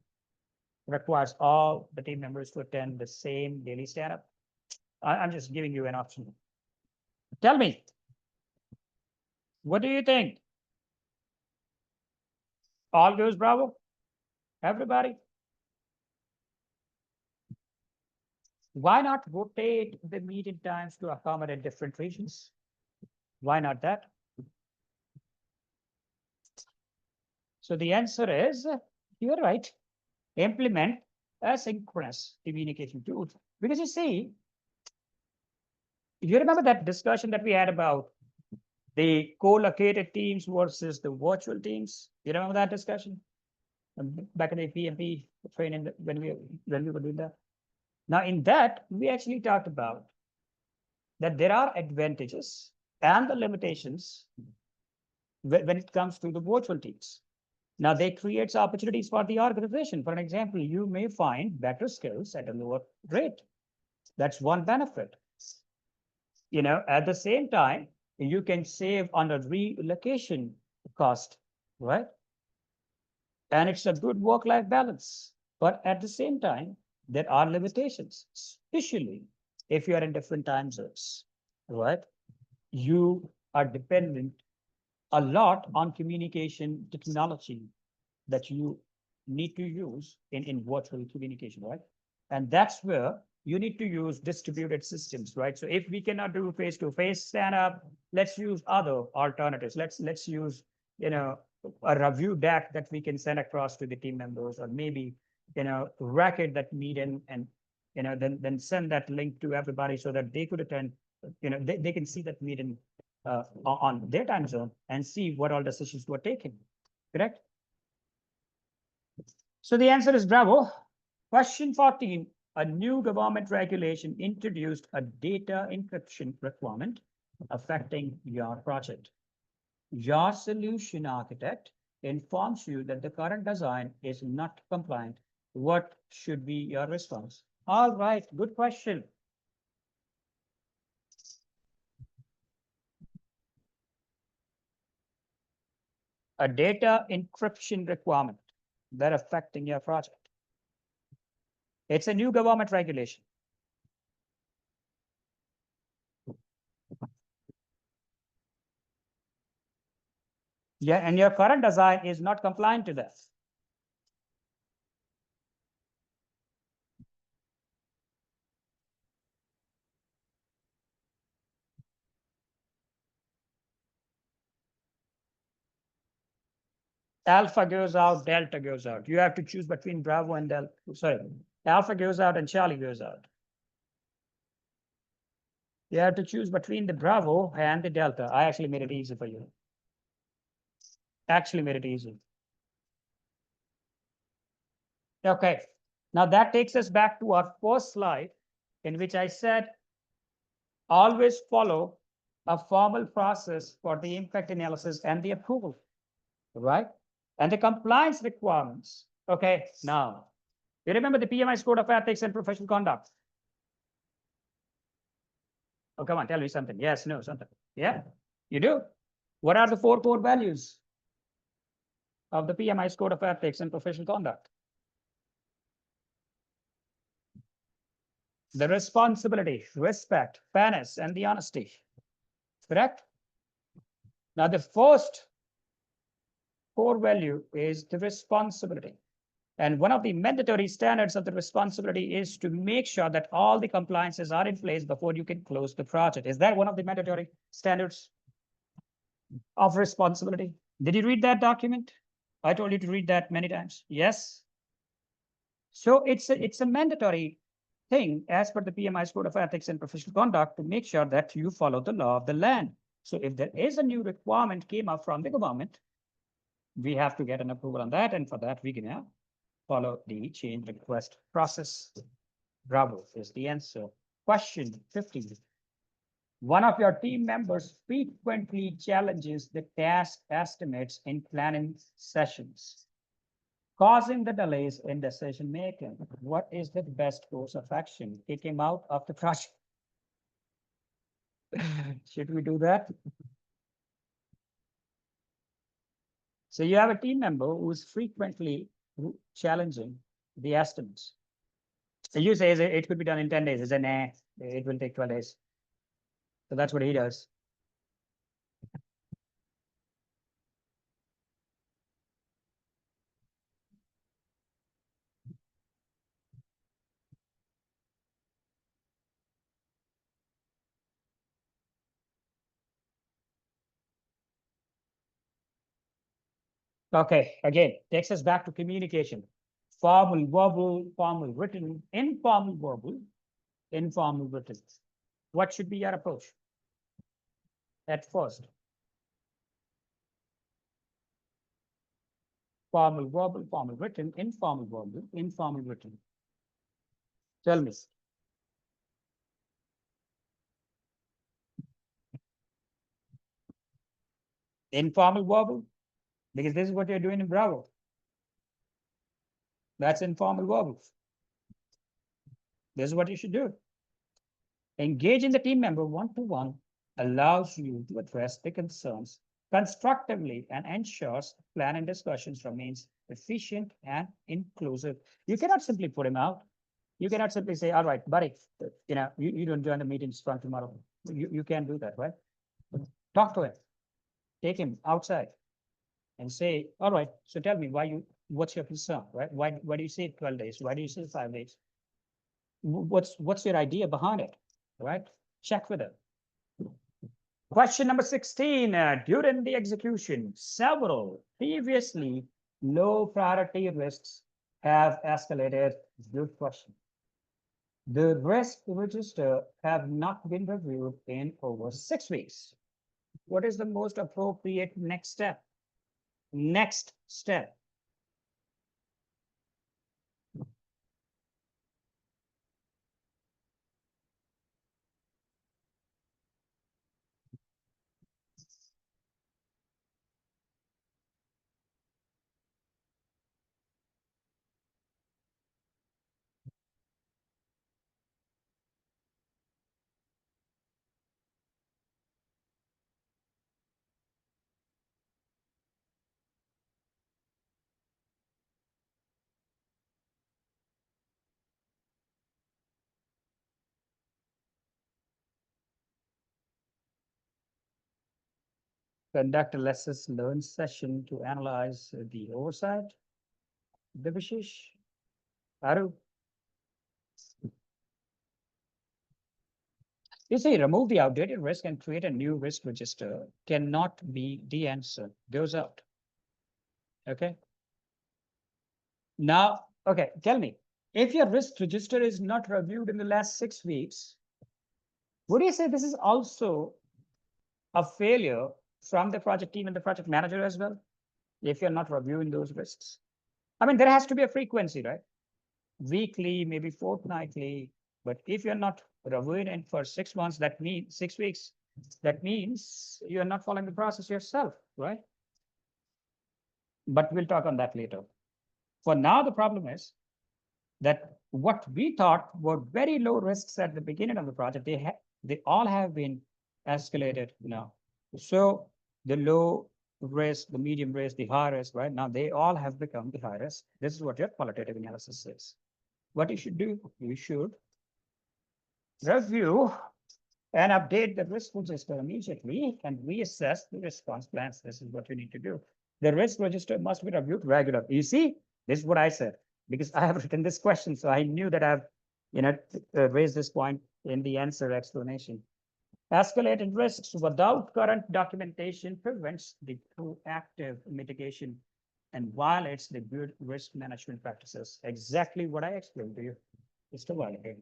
A: Requires all the team members to attend the same daily stand-up. I'm just giving you an option. Tell me, what do you think? All goes Bravo? Everybody? Why not rotate the meeting times to accommodate different regions? Why not that? So the answer is, you're right. Implement asynchronous communication tools. Because you see, you remember that discussion that we had about the co-located teams versus the virtual teams? You remember that discussion? Back in the PMP training when we were doing that. Now, in that, we actually talked about that there are advantages and the limitations when it comes to the virtual teams. Now, they create opportunities for the organization. For an example, you may find better skills at a lower rate. That's one benefit. At the same time, you can save on a relocation cost, right? And it's a good work-life balance. But at the same time, there are limitations, especially if you are in different time zones, right? You are dependent a lot on communication technology that you need to use in virtual communication, right? And that's where you need to use distributed systems, right? So if we cannot do face-to-face stand-up, let's use other alternatives. Let's use, a review deck that we can send across to the team members, or maybe, racket that meet and then send that link to everybody so that they could attend, they can see that meeting on their time zone and see what all decisions were taken. Correct? So the answer is bravo. Question 14. A new government regulation introduced a data encryption requirement affecting your project. Your solution architect informs you that the current design is not compliant. What should be your response? All right, good question. A data encryption requirement that affecting your project. It's a new government regulation. Yeah, and your current design is not compliant to that. Alpha goes out, delta goes out. You have to choose between Bravo and delta. Sorry, alpha goes out and Charlie goes out. You have to choose between the Bravo and the delta. I actually made it easy for you. Actually made it easy. Okay, now that takes us back to our first slide in which I said, always follow a formal process for the impact analysis and the approval, right? And the compliance requirements. Okay, now, you remember the PMI's Code of Ethics and Professional Conduct? Oh, come on, tell me something. Yes, no, something. Yeah, you do. What are the 4 core values of the PMI's Code of Ethics and Professional Conduct? The responsibility, respect, fairness, and the honesty. Correct? Now, the first core value is the responsibility. And one of the mandatory standards of the responsibility is to make sure that all the compliances are in place before you can close the project. Is that one of the mandatory standards of responsibility? Did you read that document? I told you to read that many times. Yes. So it's a mandatory thing as per the PMI's Code of Ethics and Professional Conduct to make sure that you follow the law of the land. So if there is a new requirement came up from the government, we have to get an approval on that. And for that, we can follow the change request process. Bravo is the answer. Question 15. One of your team members frequently challenges the task estimates in planning sessions, causing the delays in decision making. What is the best course of action? Kick him out of the project. Should we do that? So you have a team member who is frequently challenging the estimates. So you say it could be done in 10 days. It's a nah, it will take 12 days. So that's what he does. Okay, again, takes us back to communication. Formal, verbal, formal, written, informal, verbal, informal, written. What should be your approach at first? Formal, verbal, formal, written, informal, verbal, informal, written. Tell me. Informal, verbal, because this is what you're doing in Bravo. That's informal, verbal. This is what you should do. Engaging the team member one-to-one allows you to address the concerns constructively and ensures plan and discussions remains efficient and inclusive. You cannot simply put him out. You cannot simply say, all right, buddy, you don't join the meetings from tomorrow. You can't do that, right? Talk to him. Take him outside and say, all right, so tell me what's your concern, right? Why do you say 12 days? Why do you say 5 days? What's your idea behind it, right? Check with him. Question number 16, during the execution, several previously low priority risks have escalated. Good question. The risk register have not been reviewed in over 6 weeks. What is the most appropriate next step? Next step. Conduct a lessons learned session to analyze the oversight. Devashish, Aru. You see, remove the outdated risk and create a new risk register. Cannot be the answer. Goes out. Okay. Now, okay, tell me, if your risk register is not reviewed in the last 6 weeks, would you say this is also a failure from the project team and the project manager as well? If you're not reviewing those risks, I mean, there has to be a frequency, right? Weekly, maybe fortnightly. But if you're not reviewing it for 6 months, that means 6 weeks, that means you're not following the process yourself, right? But we'll talk on that later. For now, the problem is that what we thought were very low risks at the beginning of the project, they all have been escalated now. So the low risk, the medium risk, the high risk, right? Now they all have become the high risk. This is what your qualitative analysis says. What you should do, you should review and update the risk register immediately and reassess the response plans. This is what you need to do. The risk register must be reviewed regularly. You see, this is what I said, because I have written this question. So I knew that I've, raised this point in the answer explanation. Escalated risks without current documentation prevents the proactive mitigation and violates the good risk management practices. Exactly what I explained to you just a while ago.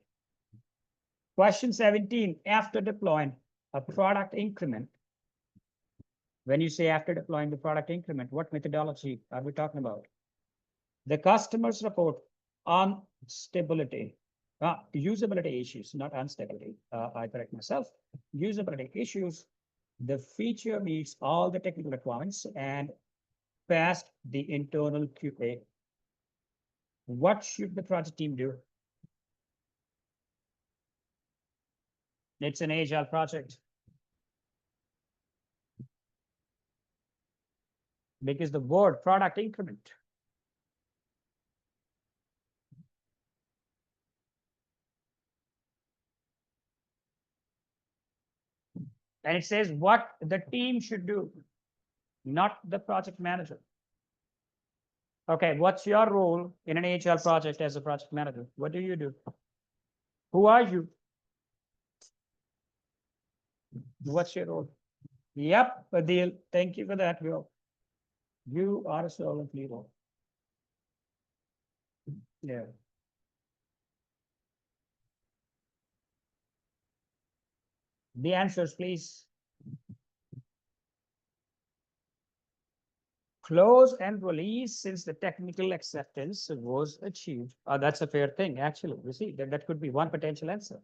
A: Question 17, after deploying a product increment, when you say after deploying the product increment, what methodology are we talking about? The customers report on stability, usability issues, not instability. I correct myself. Usability issues. The feature meets all the technical requirements and passed the internal QA. What should the project team do? It's an agile project. Because the word product increment. And it says what the team should do, not the project manager. Okay, what's your role in an agile project as a project manager? What do you do? Who are you? What's your role? Yep, Adil. Thank you for that, Will. You are a servant leader. Yeah. The answers, please. Close and release since the technical acceptance was achieved. That's a fair thing, actually. You see, that could be one potential answer.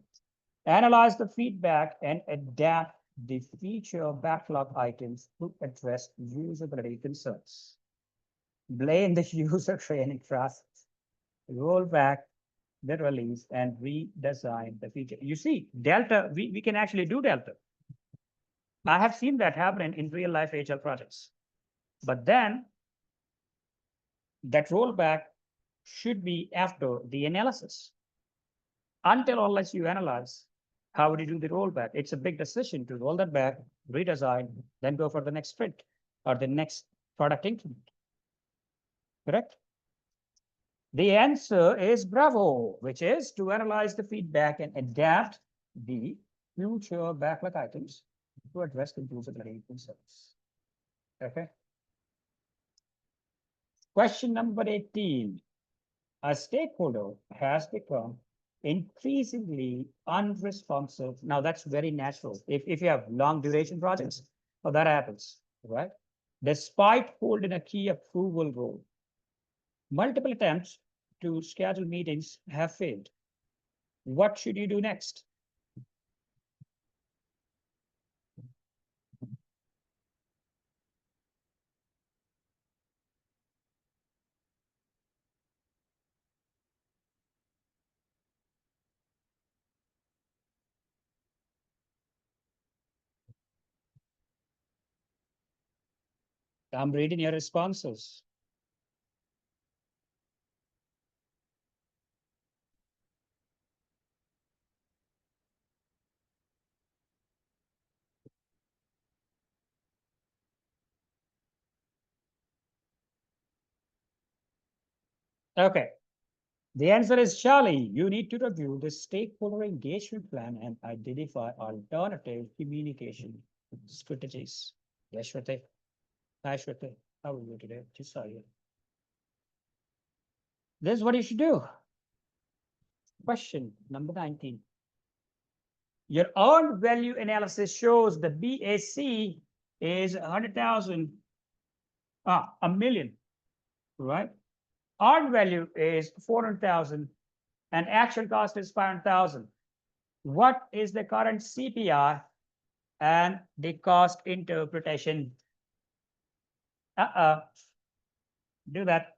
A: Analyze the feedback and adapt the feature backlog items to address usability concerns. Blame the user training process. Roll back the release and redesign the feature. You see, Delta, we can actually do Delta. I have seen that happen in real life agile projects. But then that rollback should be after the analysis. Until unless you analyze, how would you do the rollback? It's a big decision to roll that back, redesign, then go for the next sprint or the next product increment. Correct? The answer is bravo, which is to analyze the feedback and adapt the future backlog items to address the usability concerns. Okay. Question number 18. A stakeholder has become increasingly unresponsive. Now that's very natural. If you have long duration projects, well, that happens, right? Despite holding a key approval role, multiple attempts to schedule meetings have failed. What should you do next? I'm reading your responses. Okay. The answer is Charlie. You need to review the stakeholder engagement plan and identify alternative communication strategies. Yes, Shweta. Hi, Shweta. How are you today? Just saw you. This is what you should do. Question number 19. Your earned value analysis shows the BAC is 100,000, a million, right? Earned value is 400,000 and actual cost is 500,000. What is the current CPR and the cost interpretation? Do that.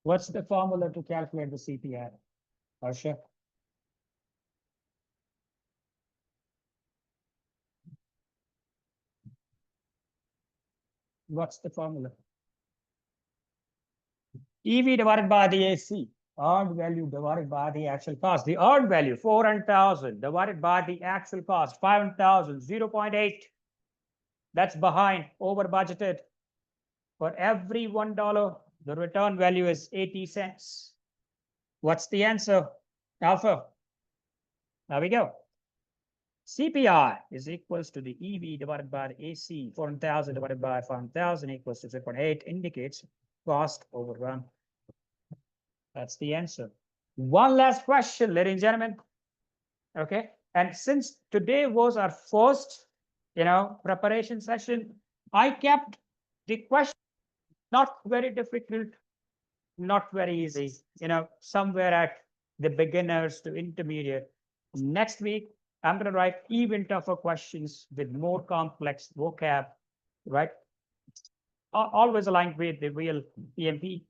A: What's the formula to calculate the CPR? Harsha? What's the formula? EV divided by the AC. Earned value divided by the actual cost. The earned value, 400,000 divided by the actual cost, 500,000, 0.8. That's behind, over budgeted. For every $1, the return value is 80 cents. What's the answer? Alpha. There we go. CPI is equals to the EV divided by the AC. 400,000 divided by 500,000 equals to 0.8, indicates cost overrun. That's the answer. One last question, ladies and gentlemen. Okay. And since today was our first, preparation session, I kept the question not very difficult, not very easy, somewhere at the beginners to intermediate. Next week, I'm going to write even tougher questions with more complex vocab, right? Always aligned with the real PMP.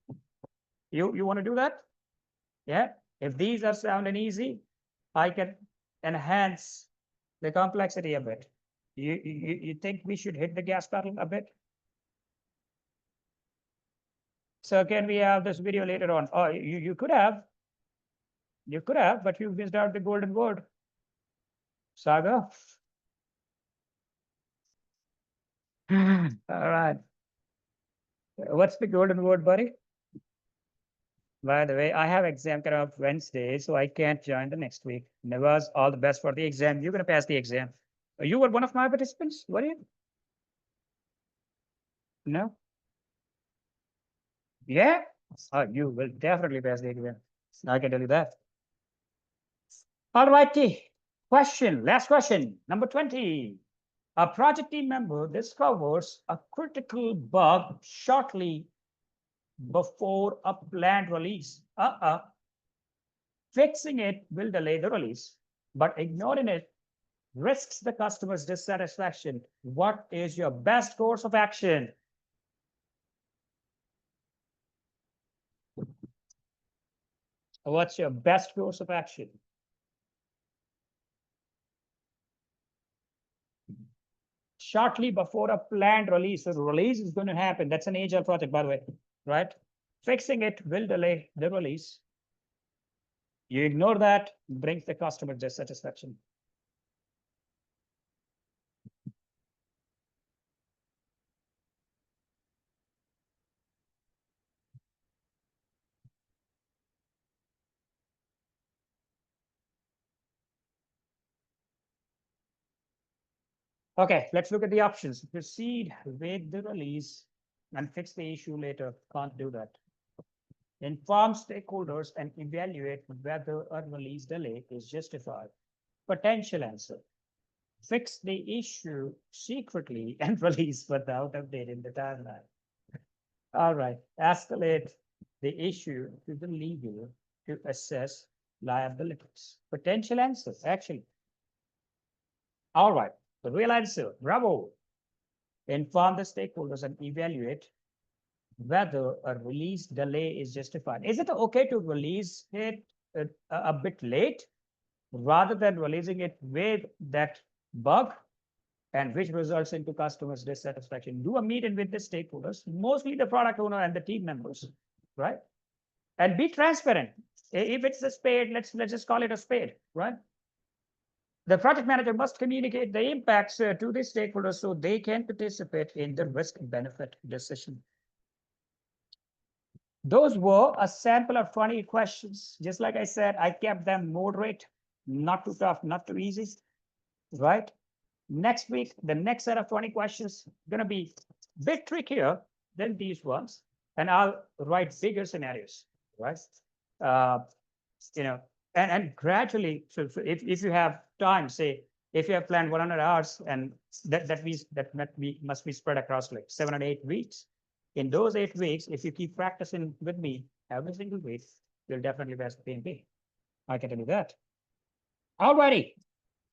A: You want to do that? Yeah. If these are sounding easy, I can enhance the complexity a bit. You think we should hit the gas pedal a bit? So can we have this video later on? Oh, you could have. You could have, but you missed out the golden word. Saga. All right. What's the golden word, buddy? By the way, I have exam coming up Wednesday, so I can't join the next week. Nevaz, all the best for the exam. You're going to pass the exam. You were one of my participants, were you? No? Yeah? Oh, you will definitely pass the exam. I can tell you that. All righty. Last question, number 20. A project team member discovers a critical bug shortly before a planned release. Fixing it will delay the release, but ignoring it risks the customer's dissatisfaction. What is your best course of action? What's your best course of action? Shortly before a planned release. So the release is going to happen. That's an agile project, by the way, right? Fixing it will delay the release. You ignore that, brings the customer dissatisfaction. Okay, let's look at the options. Proceed with the release and fix the issue later. Can't do that. Inform stakeholders and evaluate whether a release delay is justified. Potential answer. Fix the issue secretly and release without updating the timeline. All right, escalate the issue to the legal to assess liabilities. Potential answer, actually. All right, the real answer, bravo. Inform the stakeholders and evaluate whether a release delay is justified. Is it okay to release it a bit late rather than releasing it with that bug and which results into customers' dissatisfaction? Do a meeting with the stakeholders, mostly the product owner and the team members, right? And be transparent. If it's a spade, let's just call it a spade, right? The project manager must communicate the impacts to the stakeholders so they can participate in the risk benefit decision. Those were a sample of 20 questions. Just like I said, I kept them moderate, not too tough, not too easy, right? Next week, the next set of 20 questions going to be a bit trickier than these ones. And I'll write bigger scenarios, right? You know, and gradually, so if you have time, say, if you have planned 100 hours, and that means that must be spread across like 7 or 8 weeks. In those 8 weeks, if you keep practicing with me every single week, you'll definitely pass the PMP. I can tell you that. Alrighty,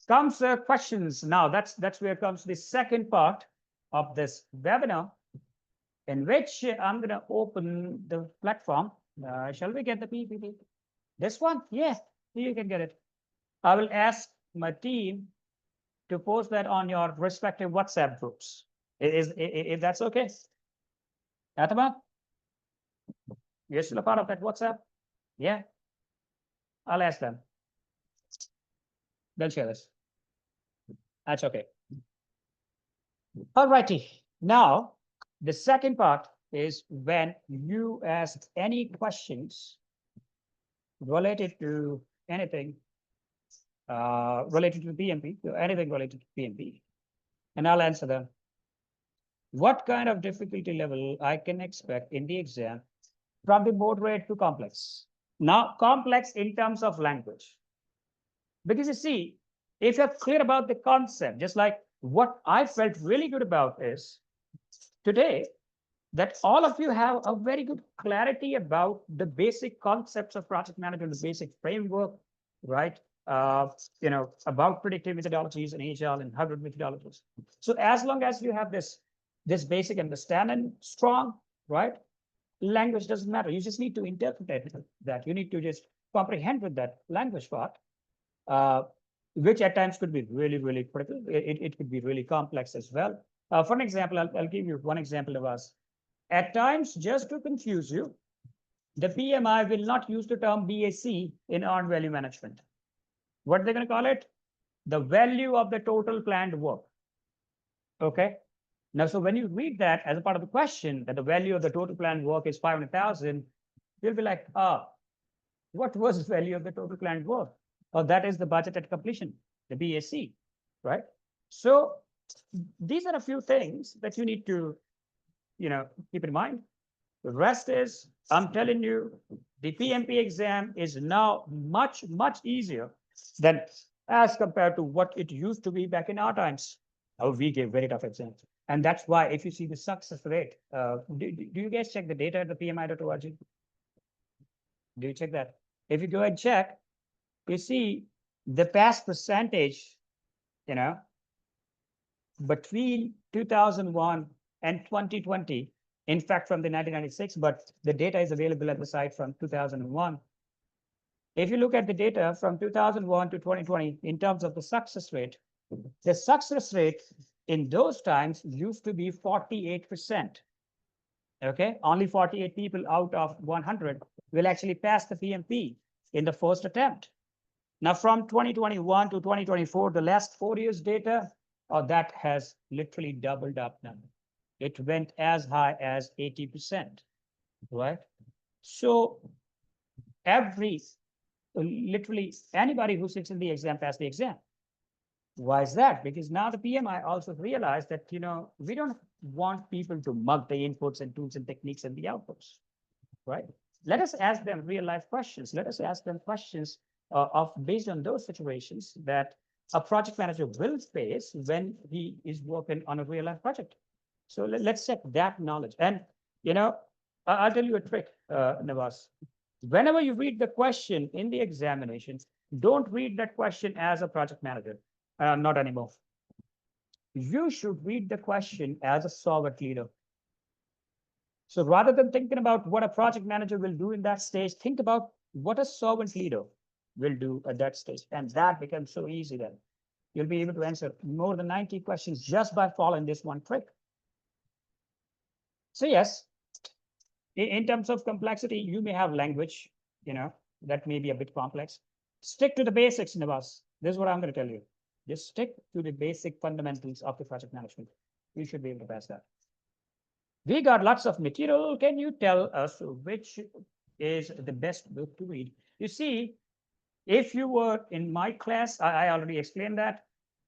A: comes questions now. That's where comes the second part of this webinar, in which I'm going to open the platform. Shall we get the PPT? This one? Yeah, you can get it. I will ask my team to post that on your respective WhatsApp groups. If that's okay. Atama, you're still a part of that WhatsApp? Yeah. I'll ask them. They'll share this. That's okay. All righty. Now, the second part is when you ask any questions related to anything related to PMP, anything related to PMP, and I'll answer them. What kind of difficulty level I can expect in the exam from the moderate to complex? Now, complex in terms of language. Because you see, if you're clear about the concept, just like what I felt really good about is today, that all of you have a very good clarity about the basic concepts of project management, the basic framework, right? About predictive methodologies and agile and hybrid methodologies. So as long as you have this basic understanding strong, right? Language doesn't matter. You just need to interpret that. You need to just comprehend with that language part, which at times could be really, really critical. It could be really complex as well. For an example, I'll give you one example of us. At times, just to confuse you, the PMI will not use the term BAC in earned value management. What they're going to call it? The value of the total planned work. Okay. Now, so when you read that as a part of the question, that the value of the total planned work is 500,000, you'll be like, what was the value of the total planned work? Oh, that is the budget at completion, the BAC, right? So these are a few things that you need to, keep in mind. The rest is, I'm telling you, the PMP exam is now much, much easier than as compared to what it used to be back in our times. We gave very tough exams. And that's why if you see the success rate, do you guys check the data at the PMI.org? Do you check that? If you go and check, you see the pass percentage, between 2001 and 2020, in fact, from the 1996, but the data is available at the site from 2001. If you look at the data from 2001 to 2020, in terms of the success rate in those times used to be 48%. Okay, only 48 people out of 100 will actually pass the PMP in the first attempt. Now, from 2021 to 2024, the last 4 years data, that has literally doubled up now. It went as high as 80%, right? So literally anybody who sits in the exam passed the exam. Why is that? Because now the PMI also realized that, we don't want people to mug the inputs and tools and techniques and the outputs, right? Let us ask them real life questions. Let us ask them questions of based on those situations that a project manager will face when he is working on a real life project. So let's check that knowledge. And, I'll tell you a trick, Navas. Whenever you read the question in the examination, don't read that question as a project manager. Not anymore. You should read the question as a servant leader. So rather than thinking about what a project manager will do in that stage, think about what a servant leader will do at that stage. And that becomes so easy then. You'll be able to answer more than 90 questions just by following this one trick. So yes, in terms of complexity, you may have language, that may be a bit complex. Stick to the basics, Navas. This is what I'm going to tell you. Just stick to the basic fundamentals of the project management. You should be able to pass that. We got lots of material. Can you tell us which is the best book to read? You see, if you were in my class, I already explained that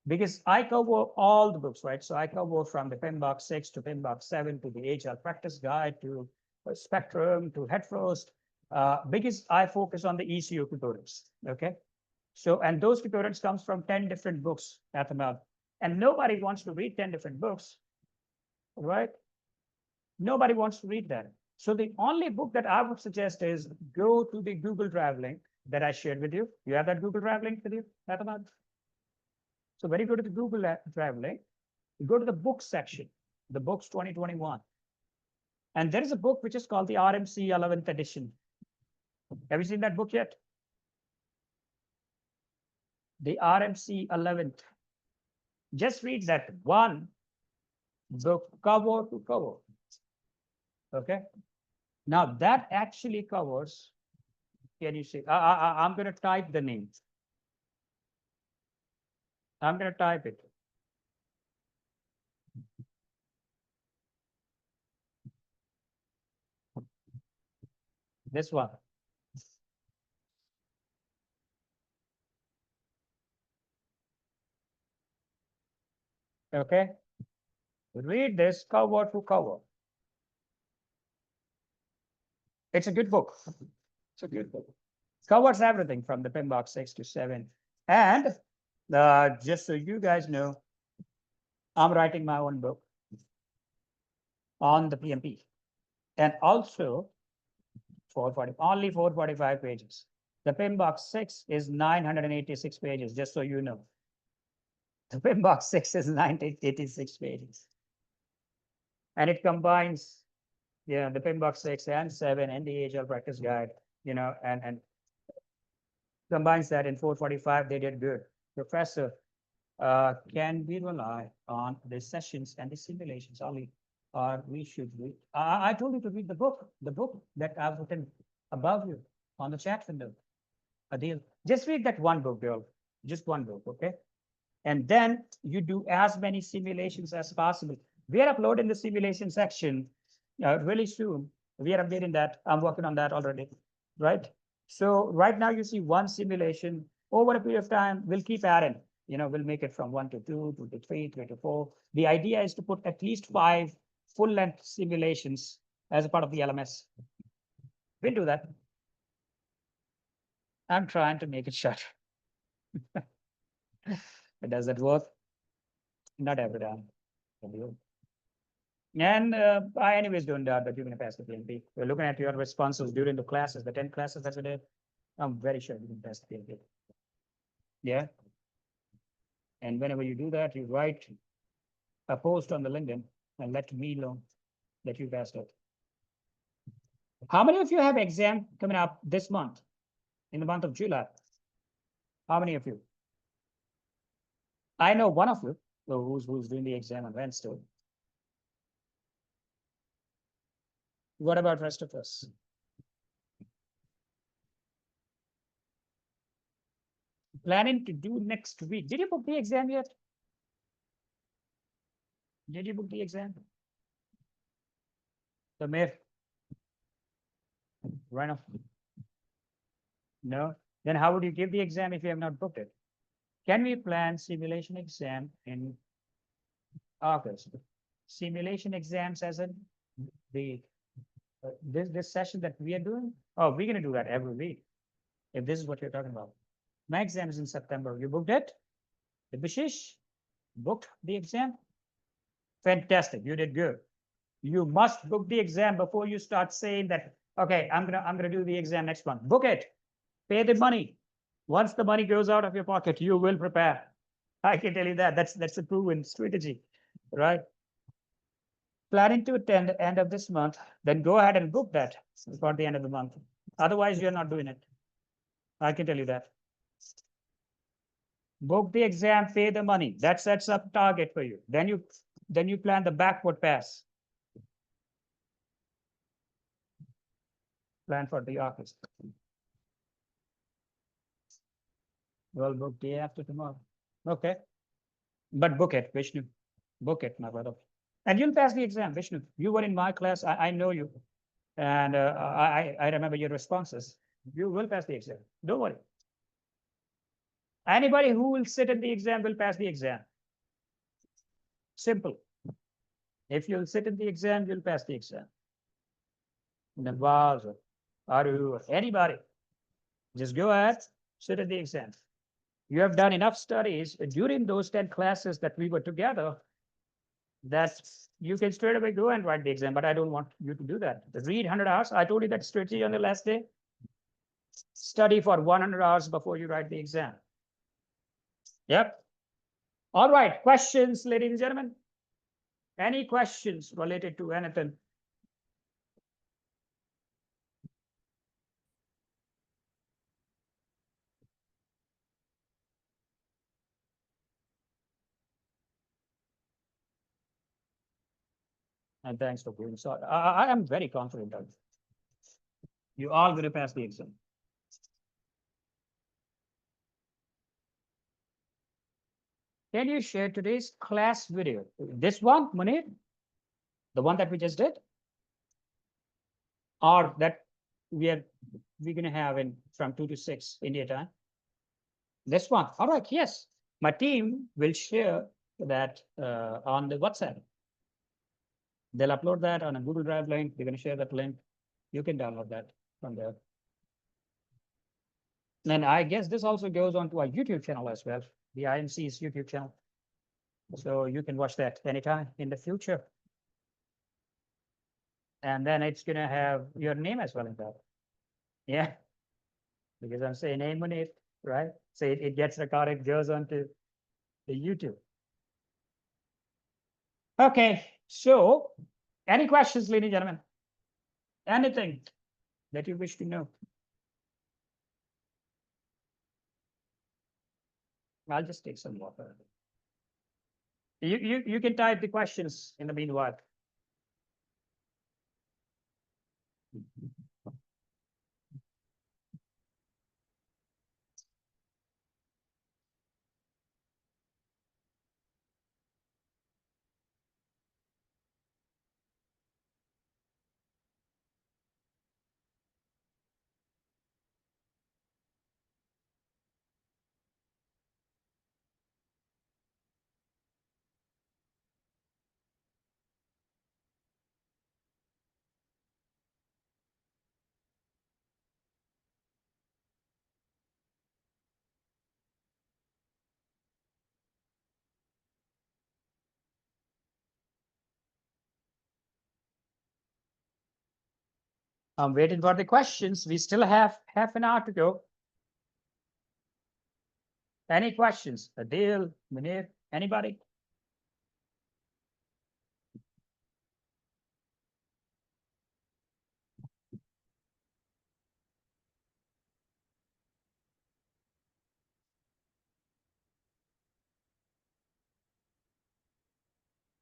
A: because I cover all the books, right? So I cover from the PMBOK 6 to PMBOK 7 to the Agile Practice Guide to Spectrum to Head First, because I focus on the ECU tutorials, okay? So, and those tutorials comes from 10 different books at the moment. And nobody wants to read 10 different books, right? Nobody wants to read that. So the only book that I would suggest is go to the Google Drive link that I shared with you. You have that Google Drive link with you, Fatima? So when you go to the Google Drive link, you go to the books section, the books 2021. And there is a book which is called the RMC 11th edition. Have you seen that book yet? The RMC 11th. Just read that one book cover to cover. Okay. Now that actually covers, can you see? I'm going to type the name. I'm going to type it. This one. Okay. Read this cover to cover. It's a good book. It's a good book. Covers everything from the PMBOK 6 to 7. And just so you guys know, I'm writing my own book on the PMP. And also, 440, only 445 pages. The PMBOK 6 is 986 pages, just so you know. The PMBOK 6 is 986 pages. And it combines, the PMBOK 6 and 7 and the Agile Practice Guide, and combines that in 445. They did good. Professor, can we rely on the sessions and the simulations only? Or we should read? I told you to read the book that I've written above you on the chat window. Adil, just read that one book, girl. Just one book, okay? And then you do as many simulations as possible. We are uploading the simulation section really soon. We are updating that. I'm working on that already, right? So right now you see one simulation. Over a period of time, we'll keep adding. We'll make it from 1 to 2, 2 to 3, 3 to 4. The idea is to put at least 5 full-length simulations as a part of the LMS. We'll do that. I'm trying to make it short. Does that work? Not every time. And I anyways don't doubt that you're going to pass the PMP. We're looking at your responses during the classes, the 10 classes that we did. I'm very sure you can pass the PMP. Yeah. And whenever you do that, you write a post on the LinkedIn and let me know that you passed it. How many of you have exam coming up this month, in the month of July? How many of you? I know one of you who's doing the exam on Wednesday. What about rest of us? Planning to do next week. Did you book the exam yet? Did you book the exam? The Mayor? Right now? No? Then how would you give the exam if you have not booked it? Can we plan simulation exam in August? Simulation exams as in the this session that we are doing? Oh, we're going to do that every week. If this is what you're talking about. My exam is in September. You booked it? The Bishish booked the exam? Fantastic. You did good. You must book the exam before you start saying that, okay, I'm gonna do the exam next month. Book it. Pay the money. Once the money goes out of your pocket, you will prepare. I can tell you that. That's a proven strategy, right? Planning to attend the end of this month, then go ahead and book that for the end of the month. Otherwise, you're not doing it. I can tell you that. Book the exam, pay the money. That sets up target for you. Then you plan the backward pass. Plan for the office. Well, book day after tomorrow. Okay. But book it, Vishnu. Book it, my brother. And you'll pass the exam, Vishnu. You were in my class. I know you. And I remember your responses. You will pass the exam. Don't worry. Anybody who will sit in the exam will pass the exam. Simple. If you'll sit in the exam, you'll pass the exam. Nawaz or Aru or anybody, just go ahead, sit in the exam. You have done enough studies during those 10 classes that we were together that you can straight away go and write the exam, but I don't want you to do that. Read 100 hours. I told you that strategy on the last day. Study for 100 hours before you write the exam. Yep. All right. Questions, ladies and gentlemen? Any questions related to anything? And thanks for being so. I am very confident that you all going to pass the exam. Can you share today's class video? This one, Munir? The one that we just did? Or that we're going to have in from 2 to 6 India time? This one. All right, yes. My team will share that on the WhatsApp. They'll upload that on a Google Drive link. They're going to share that link. You can download that from there. And I guess this also goes on to our YouTube channel as well, the IMC's YouTube channel. So you can watch that anytime in the future. And then it's going to have your name as well in that. Yeah. Because I'm saying name on it, right? So it gets recorded, goes onto the YouTube. Okay. So any questions, ladies and gentlemen? Anything that you wish to know? I'll just take some water. You can type the questions in the meanwhile. I'm waiting for the questions. We still have half an hour to go. Any questions? Adil, Munir, anybody?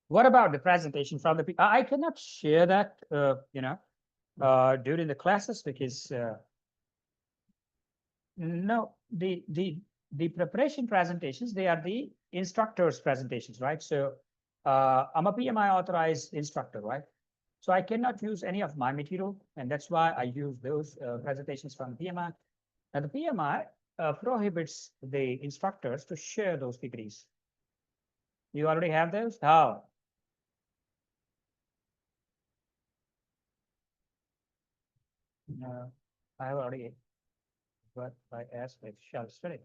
A: What about the presentation from the people? I cannot share that, during the classes because no, the preparation presentations, they are the instructor's presentations, right? So I'm a PMI authorized instructor, right? So I cannot use any of my material, and that's why I use those presentations from PMI. Now the PMI prohibits the instructors to share those PPTs? You already have those? How? I have already, but I asked if shall study.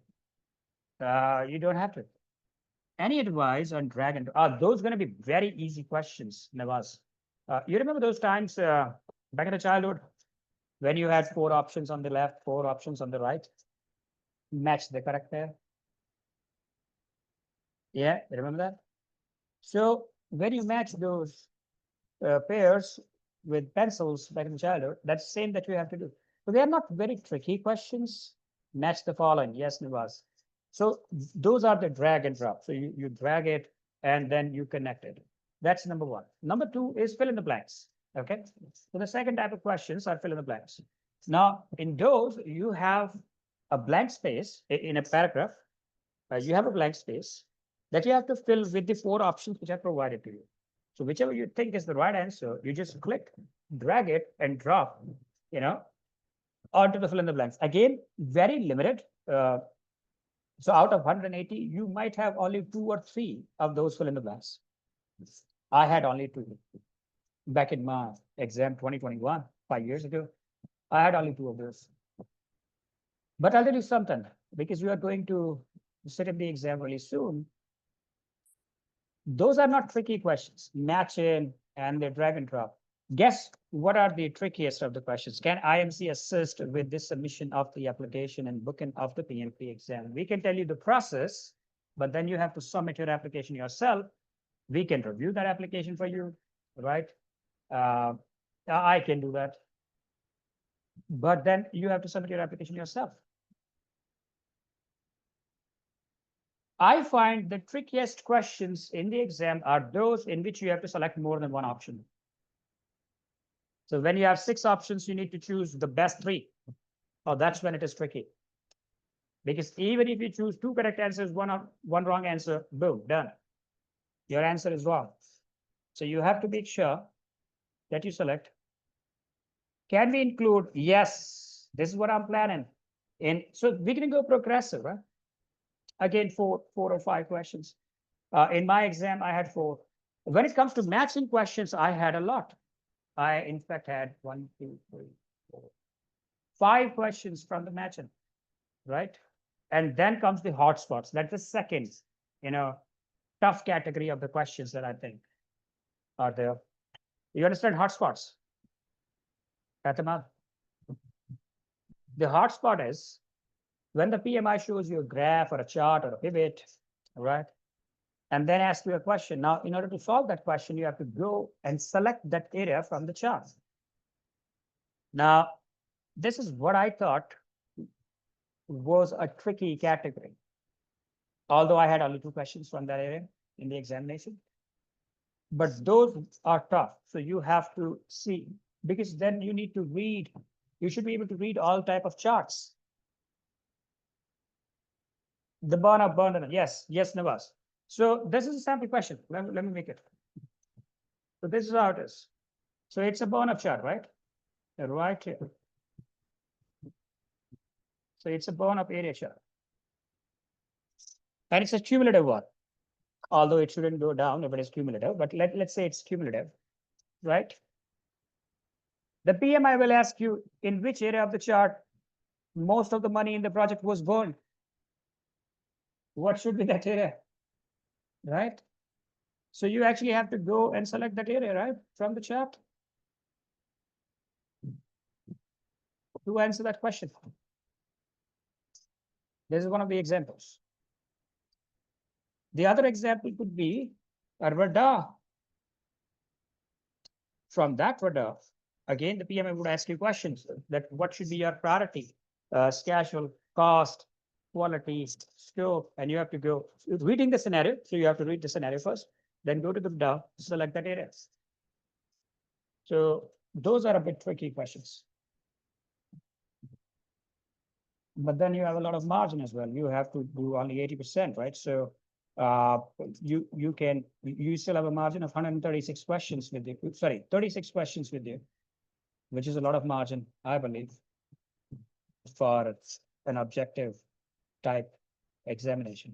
A: You don't have to. Any advice on drag and those going to be very easy questions, Nawaz. You remember those times back in the childhood when you had 4 options on the left, 4 options on the right? Match the correct pair. Yeah, you remember that? So when you match those pairs with pencils back in the childhood, that's the same that you have to do. So they are not very tricky questions. Match the following. Yes, Nivas. So those are the drag and drop. So you drag it and then you connect it. That's number one. Number two is fill in the blanks. Okay. So the second type of questions are fill in the blanks. Now, in those, you have a blank space in a paragraph. You have a blank space that you have to fill with the 4 options which are provided to you. So whichever you think is the right answer, you just click, drag it, and drop, onto the fill in the blanks. Again, very limited. So out of 180, you might have only 2 or 3 of those fill in the blanks. I had only 2 back in my exam 2021, 5 years ago. I had only 2 of those. But I'll tell you something, because we are going to sit in the exam really soon. Those are not tricky questions. Match in and the drag and drop. Guess what are the trickiest of the questions? Can IMC assist with the submission of the application and booking of the PMP exam? We can tell you the process, but then you have to submit your application yourself. We can review that application for you, right? I can do that. But then you have to submit your application yourself. I find the trickiest questions in the exam are those in which you have to select more than one option. So when you have 6 options, you need to choose the best 3. Oh, that's when it is tricky. Because even if you choose 2 correct answers, one wrong answer, boom, done. Your answer is wrong. So you have to make sure that you select. Can we include? Yes, this is what I'm planning. And so we can go progressive, right? Again, 4 or 5 questions. In my exam, I had 4. When it comes to matching questions, I had a lot. I, in fact, had 1, 2, 3, 4, 5 questions from the matching, right? And then comes the hotspots. That's the second, tough category of the questions that I think are there. You understand hotspots? Fatima? The hotspot is when the PMI shows you a graph or a chart or a pivot, right? And then ask you a question. Now, in order to solve that question, you have to go and select that area from the chart. Now, this is what I thought was a tricky category. Although I had only 2 questions from that area in the examination. But those are tough. So you have to see, because then you need to read. You should be able to read all type of charts. The burn up, burn. Yes, Navas. So this is a sample question. Let me make it. So this is how it is. So it's a burn up chart, right? Right here. So it's a burn up area chart. And it's a cumulative one. Although it shouldn't go down if it is cumulative, but let's say it's cumulative, right? The PMI will ask you in which area of the chart most of the money in the project was burned. What should be that area, right? So you actually have to go and select that area, right, from the chart to answer that question. This is one of the examples. The other example could be a radar. From that radar, again, the PMI would ask you questions that what should be your priority, schedule, cost, quality, scope, and you have to go reading the scenario. So you have to read the scenario first, then go to the radar, select that area. So those are a bit tricky questions. But then you have a lot of margin as well. You have to do only 80%, right? So you still have a margin of 136 questions with you. Sorry, 36 questions with you, which is a lot of margin, I believe, for an objective type examination.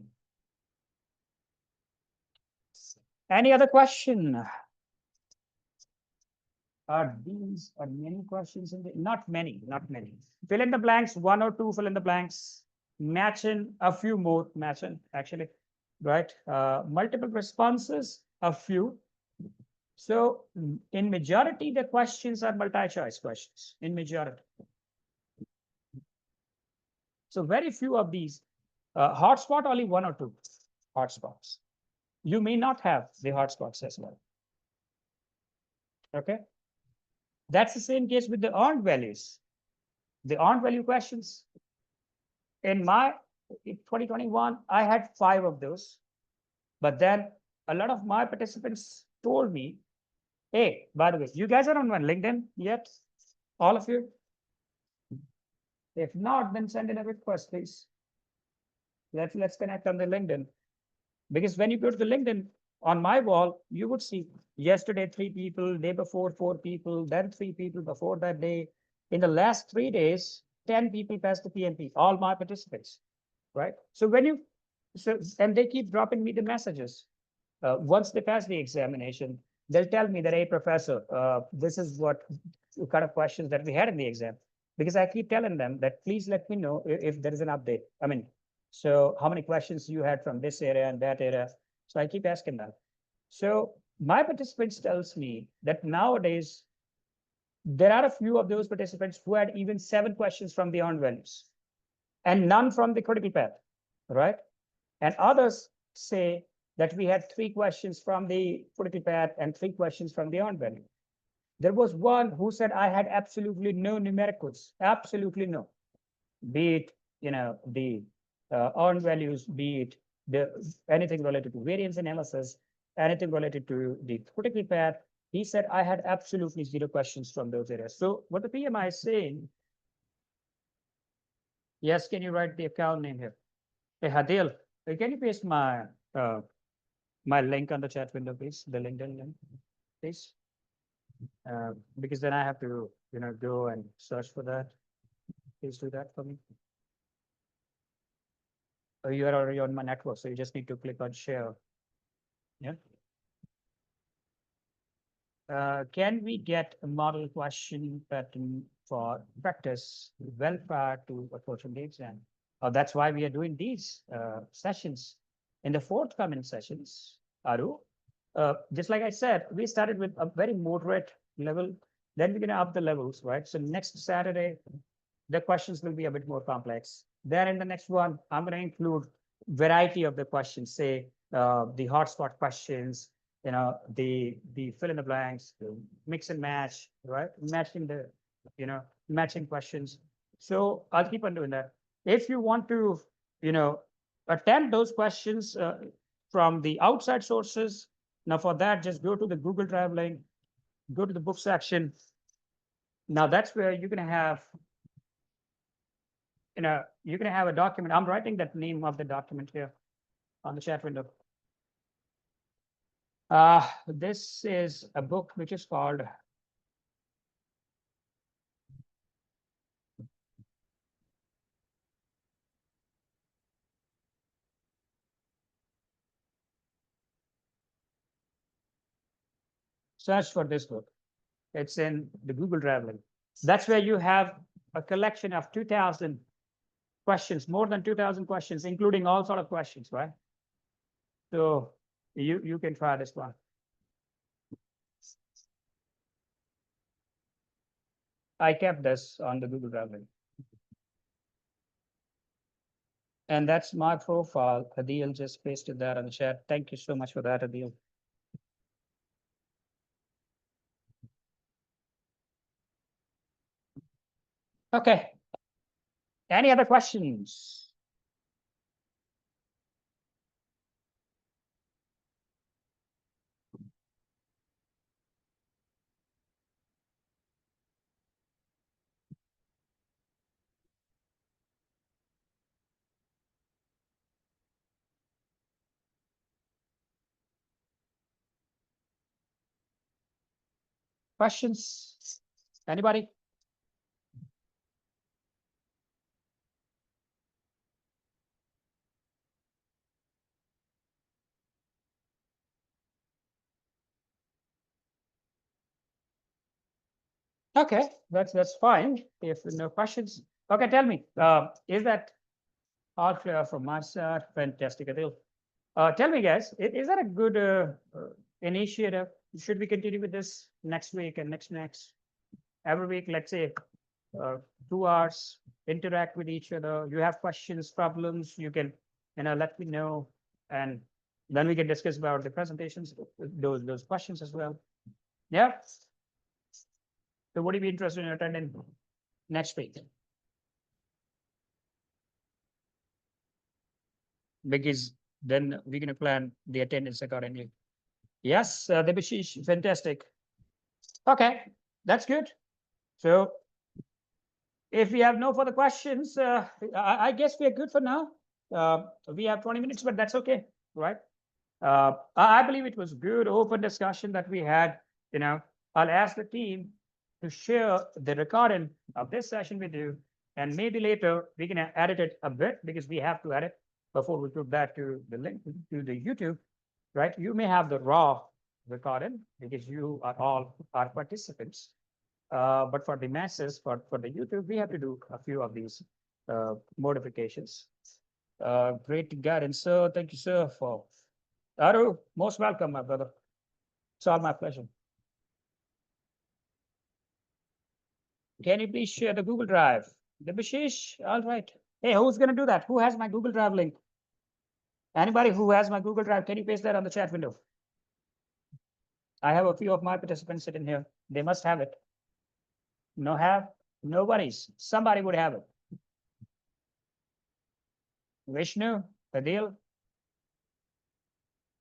A: Any other question? These are many questions in the, not many, not many. Fill in the blanks, one or two fill in the blanks, match in a few more, match in actually, right? Multiple responses, a few. So in majority, the questions are multi-choice questions, in majority. So very few of these. Hotspot, only one or two hotspots. You may not have the hotspots as well. Okay. That's the same case with the earned values. The earned value questions. In my 2021, I had 5 of those. But then a lot of my participants told me, hey, by the way, you guys are on my LinkedIn yet? All of you? If not, then send in a request, please. Let's connect on the LinkedIn. Because when you go to the LinkedIn, on my wall, you would see yesterday 3 people, day before 4 people, then 3 people before that day. In the last 3 days, 10 people passed the PMP, all my participants, right? So when you, so, and they keep dropping me the messages. Once they pass the examination, they'll tell me that, hey, professor, this is what kind of questions that we had in the exam. Because I keep telling them that please let me know if there is an update. I mean, so how many questions you had from this area and that area? So I keep asking them. So my participants tells me that nowadays there are a few of those participants who had even 7 questions from the earned values and none from the critical path, right? And others say that we had 3 questions from the critical path and 3 questions from the earned value. There was one who said I had absolutely no numericals, absolutely no, be it the earned values, be it the anything related to variance analysis, anything related to the critical path. He said I had absolutely 0 questions from those areas. So what the PMI is saying, yes, can you write the account name here? Hey, Hadil, can you paste my my link on the chat window, please? The LinkedIn link, please. Because then I have to, go and search for that. Please do that for me. You are already on my network, so you just need to click on share. Yeah. Can we get a model question pattern for practice well prior to approaching the exam? That's why we are doing these sessions. In the forthcoming sessions, Aru, just like I said, we started with a very moderate level, then we're going to up the levels, right? So next Saturday, the questions will be a bit more complex. Then in the next one, I'm going to include variety of the questions, say the hotspot questions, the fill in the blanks, the mix and match, right? Matching the, matching questions. So I'll keep on doing that. If you want to, attempt those questions from the outside sources, now for that, just go to the Google Drive link, go to the book section. Now that's where you're going to have, you're going to have a document. I'm writing that name of the document here on the chat window. This is a book which is called search for this book. It's in the Google Drive link. That's where you have a collection of 2,000 questions, more than 2,000 questions, including all sort of questions, right? So you can try this one. I kept this on the Google Drive link. And that's my profile. Adil just pasted that on the chat. Thank you so much for that, Adil. Okay. Any other questions? Questions? Anybody? Okay, that's fine. If no questions, okay, tell me, is that all clear from my side? Fantastic, Adil. Tell me, guys, is that a good initiative? Should we continue with this next week and next every week? Let's say 2 hours, interact with each other. You have questions, problems, you can, let me know, and then we can discuss about the presentations, those questions as well. Yeah. So would you be interested in attending next week? Because then we're going to plan the attendance accordingly. Yes, Debashish, fantastic. Okay, that's good. So if we have no further questions, I guess we are good for now. We have 20 minutes, but that's okay, right? I believe it was good, open discussion that we had. I'll ask the team to share the recording of this session with you, and maybe later we can edit it a bit because we have to edit before we put that to the link to the YouTube, right? You may have the raw recording because you are all our participants. But for the masses, for the YouTube, we have to do a few of these modifications. Great guidance, sir. Thank you, sir, for Aru. Most welcome, my brother. It's all my pleasure. Can you please share the Google Drive? The Bishish, all right. Hey, who's going to do that? Who has my Google Drive link? Anybody who has my Google Drive, can you paste that on the chat window? I have a few of my participants sitting here. They must have it. No have? No worries. Somebody would have it. Vishnu, Adil,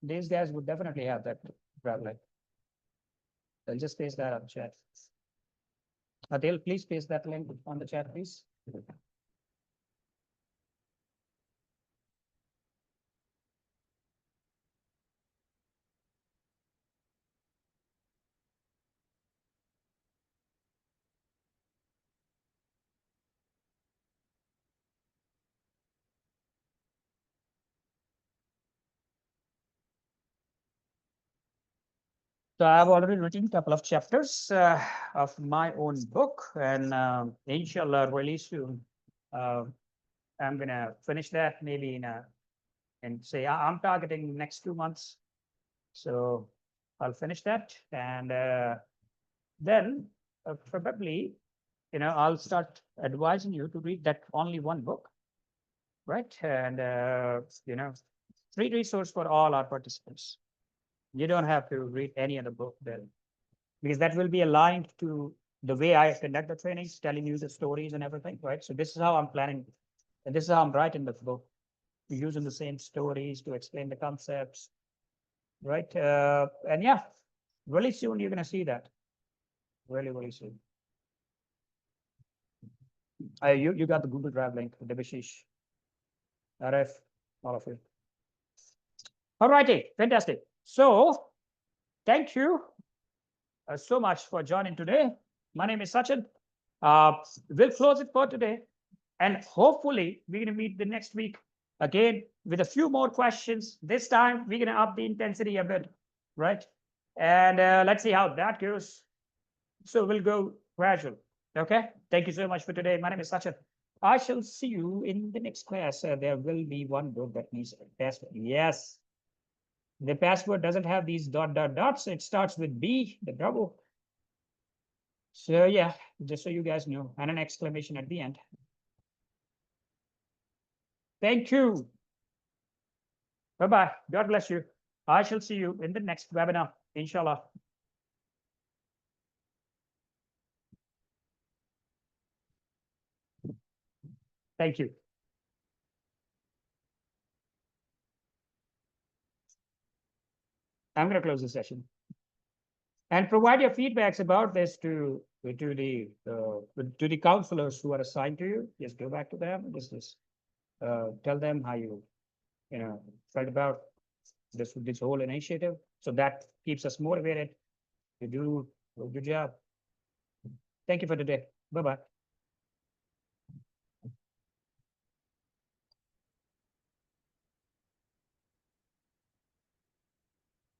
A: these guys would definitely have that Drive link. I'll just paste that on the chat. Adil, please paste that link on the chat, please. So I've already written a couple of chapters of my own book, and inshallah, really soon, I'm gonna finish that maybe and say I'm targeting next 2 months. So I'll finish that, and then probably, I'll start advising you to read that only one book, right? And free resource for all our participants. You don't have to read any other book then, because that will be aligned to the way I conduct the trainings, telling you the stories and everything, right? So this is how I'm planning, and this is how I'm writing the book, using the same stories to explain the concepts, right? And yeah, really soon you're gonna see that, really soon. You got the Google Drive link, Debashish, Arif, all of you. All righty, fantastic. So thank you so much for joining today. My name is Sachin. We'll close it for today, and hopefully we're going to meet the next week again with a few more questions. This time we're going to up the intensity a bit, right? And let's see how that goes. So we'll go gradual. Okay. Thank you so much for today. My name is Sachin. I shall see you in the next class. There will be one book that needs a password. Yes. The password doesn't have these dots. It starts with B, the double. So yeah, just so you guys know, and an exclamation at the end. Thank you. Bye-bye. God bless you. I shall see you in the next webinar, inshallah. Thank you. I'm going to close the session. And provide your feedbacks about this to the counselors who are assigned to you. Just go back to them. Just tell them how you felt about this whole initiative. So that keeps us motivated to do a good job. Thank you for today. Bye-bye.